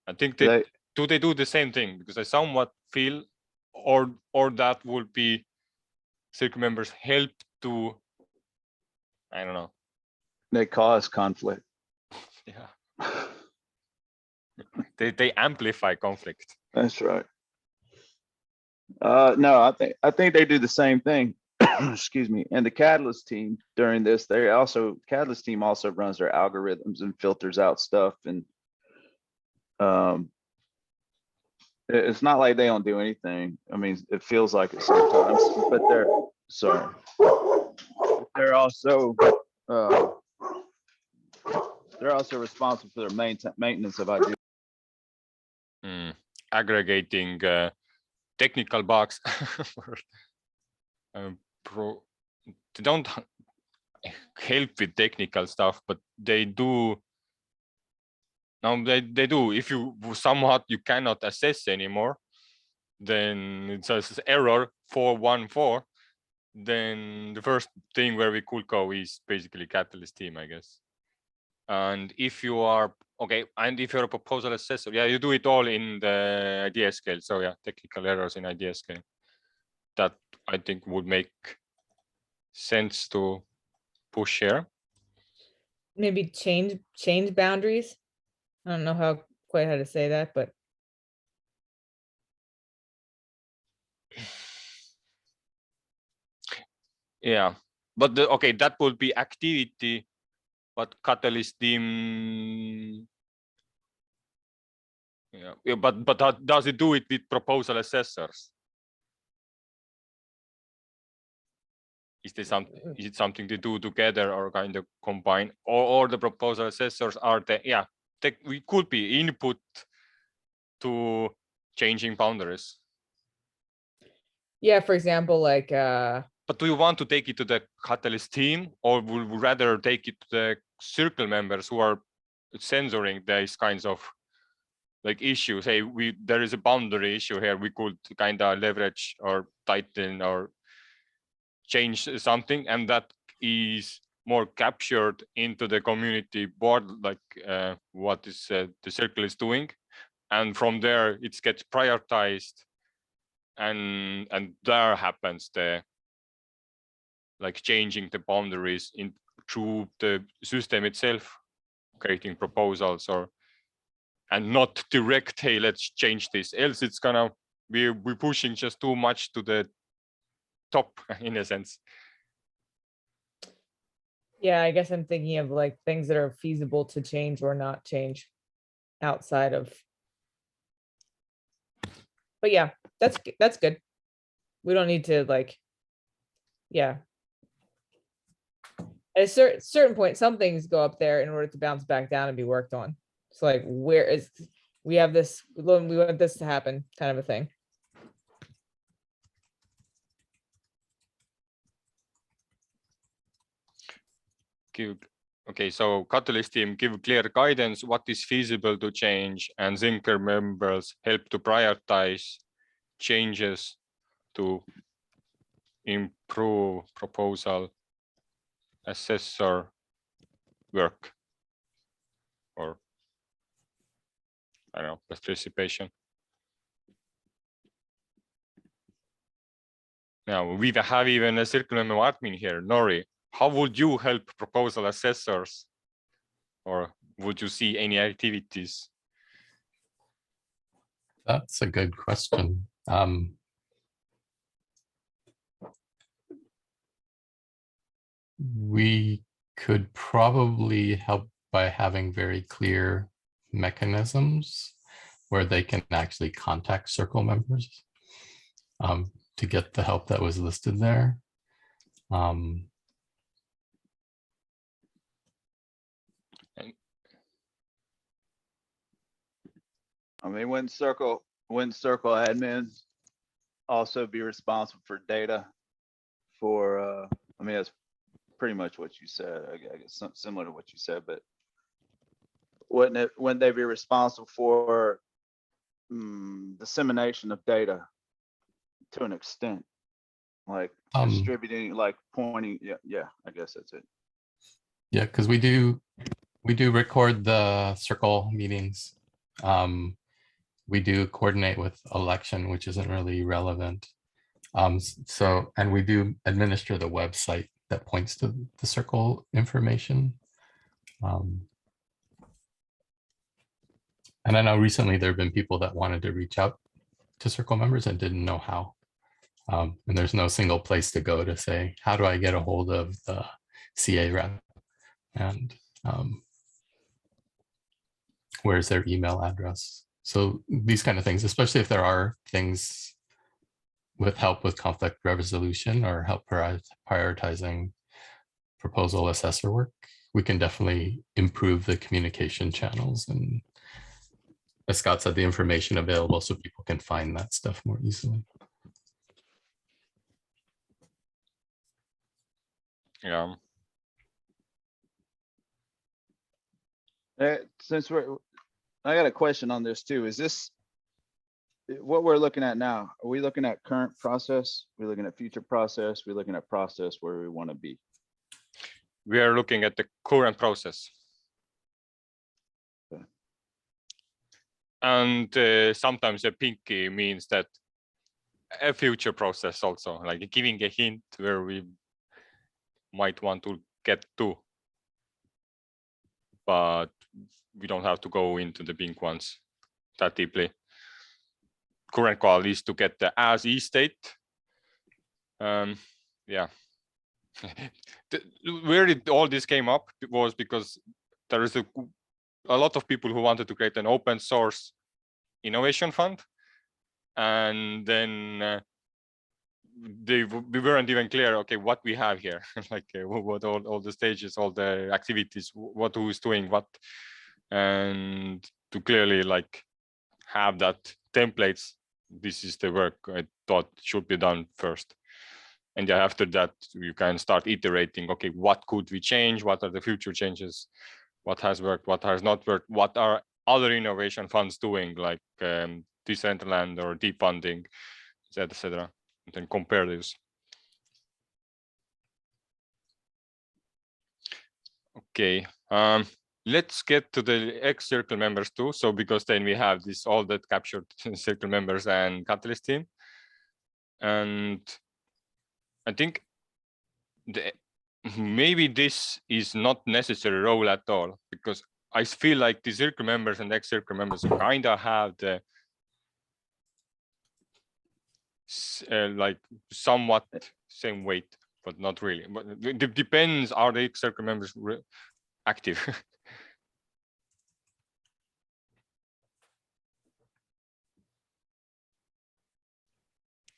Speaker 1: I think they do the same thing, because I somewhat feel or that would be circle members help to, I don't know.
Speaker 4: They cause conflict.
Speaker 1: Yeah. They amplify conflict.
Speaker 4: That's right. No, I think they do the same thing. Excuse me. And the Catalyst team during this, Catalyst team also runs their algorithms and filters out stuff. And it's not like they don't do anything. I mean, it feels like it sometimes, but they're also responsible for their maintenance of ideas.
Speaker 1: Aggregating technical bugs. They don't help with technical stuff, but they do. Now they do. If you somewhat you cannot assess anymore, then it says error 414. Then the first thing where we could go is basically Catalyst team, I guess. And if you are okay, and if you're a proposal assessor, yeah, you do it all in the idea scale. So yeah, technical errors in idea scale. That I think would make sense to push here.
Speaker 3: Maybe change boundaries. I don't know quite how to say that, but
Speaker 1: yeah, but okay, that would be activity, but Catalyst team. Yeah, but how does it do it with proposal assessors? Is it something to do together or kind of combine, or the proposal assessors are we could be input to changing boundaries.
Speaker 3: yeah, for example, like
Speaker 1: but do you want to take it to the Catalyst team, or would we rather take it to the circle members who are censoring these kinds of like issues? Hey, there is a boundary issue here, we could kind of leverage or tighten or change something, and that is more captured into the community board, like what is the circle is doing, and from there it gets prioritized, and there happens the like changing the boundaries in through the system itself, creating proposals, and not direct, hey, let's change this, else it's gonna be pushing just too much to the top in a sense.
Speaker 3: yeah, I guess I'm thinking of like things that are feasible to change or not change outside of. But yeah, that's good. We don't need to like, yeah. At a certain point, some things go up there in order to bounce back down and be worked on. So like, we want this to happen, kind of a thing.
Speaker 1: Okay, so Catalyst team give clear guidance what is feasible to change, and Zinker members help to prioritize changes to improve proposal assessor work, or I don't know, participation. Now we have even a circle member admin here, Nori. How would you help proposal assessors, or would you see any activities?
Speaker 7: That's a good question. We could probably help by having very clear mechanisms where they can actually contact circle members to get the help that was listed there.
Speaker 4: I mean, when circle wouldn't circle admins also be responsible for data for, I mean, that's pretty much what you said, I guess, similar to what you said, but wouldn't they be responsible for dissemination of data to an extent? Like distributing, like pointing, yeah, I guess that's it.
Speaker 7: Yeah, because we do record the circle meetings. We do coordinate with election, which isn't really relevant. So, and we do administer the website that points to the circle information. And I know recently there have been people that wanted to reach out to circle members and didn't know how. And there's no single place to go to say, how do I get a hold of the CA rep? And where's their email address? So these kind of things, especially if there are things with help with conflict resolution or help prioritizing proposal assessor work, we can definitely improve the communication channels and, as Scott said, the information available so people can find that stuff more easily.
Speaker 1: Yeah.
Speaker 4: Since I got a question on this too. Is this what we're looking at now? Are we looking at current process? We're looking at future process? We're looking at process where we want to be?
Speaker 1: We are looking at the current process.
Speaker 4: Okay.
Speaker 1: And sometimes a pinky means that a future process also, like giving a hint where we might want to get to. But we don't have to go into the pink ones that deeply. Current goal is to get the as is state. Yeah. Where all this came up was because there is a lot of people who wanted to create an open source innovation fund, and then we weren't even clear, okay, what we have here, like what all the stages, all the activities, what who is doing what, and to clearly like have that templates. This is the work I thought should be done first. And then after that, you can start iterating, okay, what could we change? What are the future changes? What has worked? What has not worked? What are other innovation funds doing, like Decentraland or deep funding, etc. And then compare this. Okay, let's get to the X circle members too. So because then we have this all that captured circle members and Catalyst team. And I think maybe this is not necessary role at all, because I feel like the circle members and X circle members kind of have the like somewhat same weight, but not really. But it depends, are the X circle members active?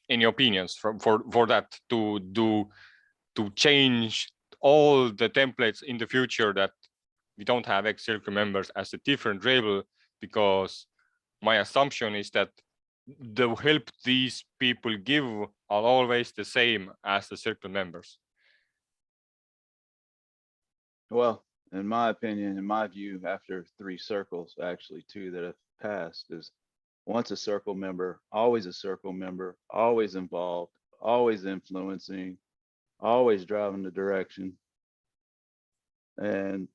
Speaker 1: Any opinions for that to change all the templates in the future, that we don't have X circle members as a different label? Because my assumption is that the help these people give are always the same as the circle members.
Speaker 4: Well, in my opinion, in my view, after 3 circles, actually 2 that have passed, is once a circle member, always a circle member, always involved, always influencing, always driving the direction. And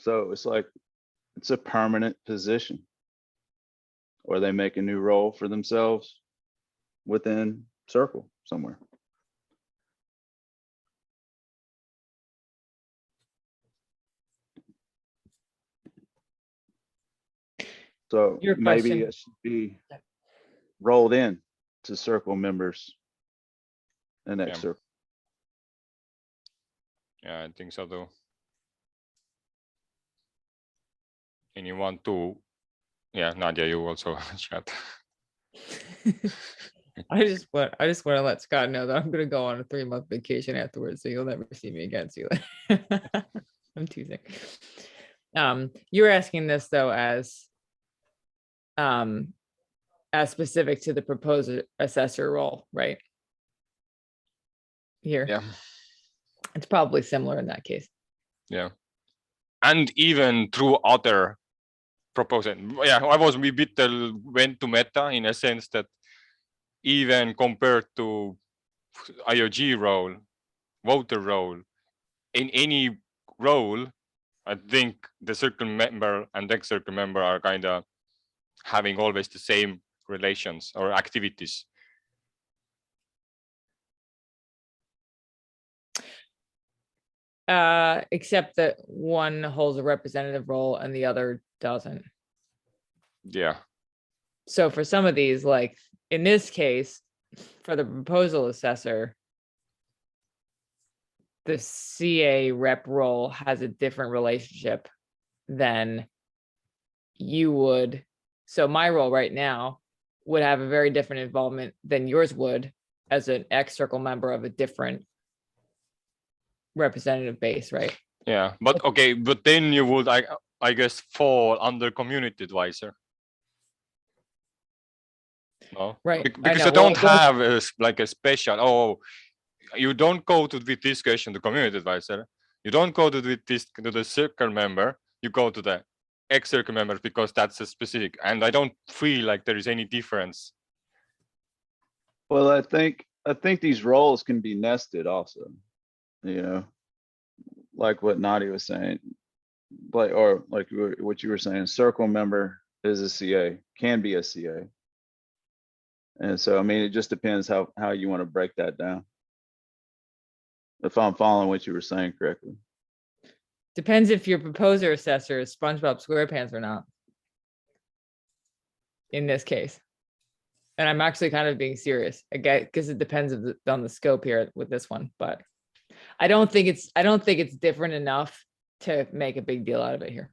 Speaker 4: so it's like, it's a permanent position, or they make a new role for themselves within circle somewhere. So
Speaker 3: Your
Speaker 4: maybe
Speaker 3: question.
Speaker 4: it should be rolled in to circle members and X circle.
Speaker 1: Yeah, I think so too. Anyone to, yeah, Nadia, you also chat.
Speaker 3: I just want to let Scott know that I'm going to go on a 3-month vacation afterwards, so you'll never see me again. See you later. I'm teasing. You were asking this though as as specific to the proposed assessor role, right? Here,
Speaker 1: Yeah.
Speaker 3: it's probably similar in that case.
Speaker 1: Yeah. And even through other proposal. Yeah, I was a bit went to meta in a sense that even compared to IOG role, voter role, in any role, I think the circle member and ex circle member are kind of having always the same relations or activities.
Speaker 3: Except that one holds a representative role and the other doesn't.
Speaker 1: Yeah.
Speaker 3: So for some of these, like in this case, for the proposal assessor, the CA rep role has a different relationship than you would. So my role right now would have a very different involvement than yours would as an ex-circle member of a different representative base, right?
Speaker 1: Yeah, but okay, but then you would, I guess, fall under community advisor. No,
Speaker 3: Right.
Speaker 1: because you don't have like a special. Oh, you don't go to with this question to community advisor. You don't go to with this to the circle member. You go to the ex circle member because that's a specific. And I don't feel like there is any difference.
Speaker 4: Well, I think these roles can be nested also, you know, like what Nadia was saying, like what you were saying, circle member is a CA, can be a CA. And so, I mean, it just depends how you want to break that down. If I'm following what you were saying correctly.
Speaker 3: Depends if your proposer assessor is SpongeBob SquarePants or not. In this case. And I'm actually kind of being serious again, because it depends on the scope here with this one, but I don't think it's different enough to make a big deal out of it here.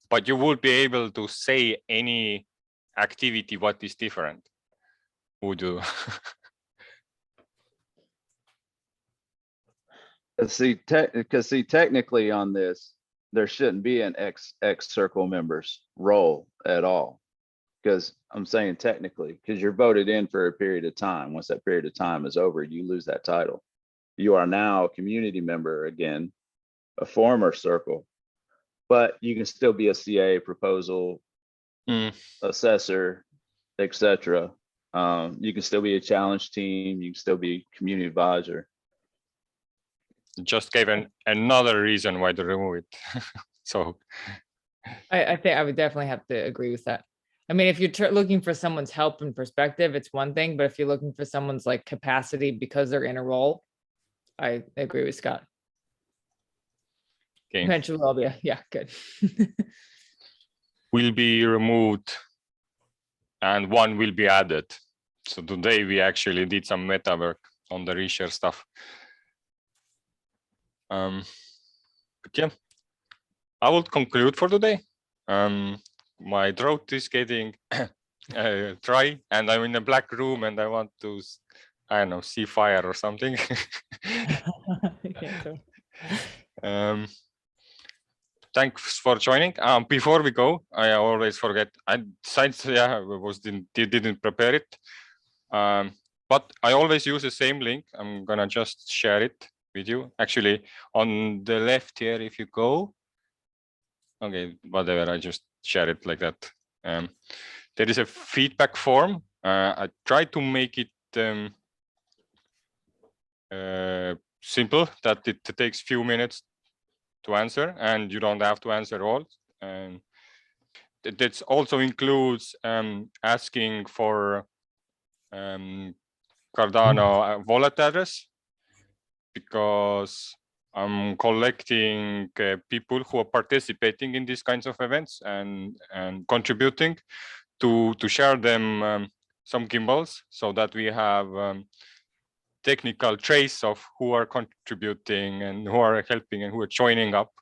Speaker 1: But you would be able to say any activity what is different. Would you?
Speaker 4: See, technically on this, there shouldn't be an ex circle member's role at all. Because I'm saying technically, because you're voted in for a period of time. Once that period of time is over, you lose that title. You are now a community member again, a former circle, but you can still be a CA, proposal, assessor, etc. You can still be a challenge team. You can still be community advisor.
Speaker 1: Just gave another reason why to remove it. So
Speaker 3: I think I would definitely have to agree with that. I mean, if you're looking for someone's help and perspective, it's one thing, but if you're looking for someone's like capacity because they're in a role, I agree with Scott.
Speaker 1: okay.
Speaker 3: Eventually I'll be, yeah, good.
Speaker 1: Will be removed and one will be added. So today we actually did some meta work on the reshare stuff. But yeah, I will conclude for today. My throat is getting dry and I'm in a black room and I want to, I don't know, see fire or something. Thanks for joining. Before we go, I always forget. Didn't prepare it. But I always use the same link. I'm gonna just share it with you. Actually, on the left here, if you go, okay, whatever, I just share it like that. There is a feedback form. I try to make it simple, that it takes few minutes to answer, and you don't have to answer all. And that also includes asking for Cardano wallet address, because I'm collecting people who are participating in these kinds of events and contributing to share them some gimbals, so that we have technical trace of who are contributing and who are helping and who are joining up,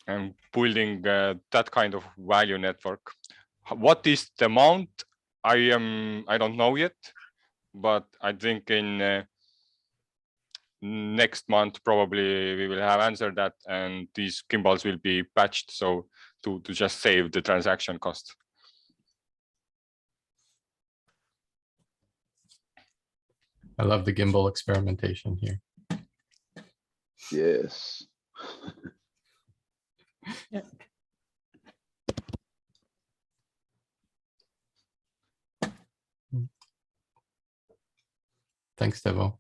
Speaker 1: and building that kind of value network. What is the amount? I don't know yet, but I think in next month probably we will have answered that, and these gimbals will be patched, so to just save the transaction cost.
Speaker 7: I love the gimbal experimentation here.
Speaker 4: Yes.
Speaker 7: Thanks, Devo.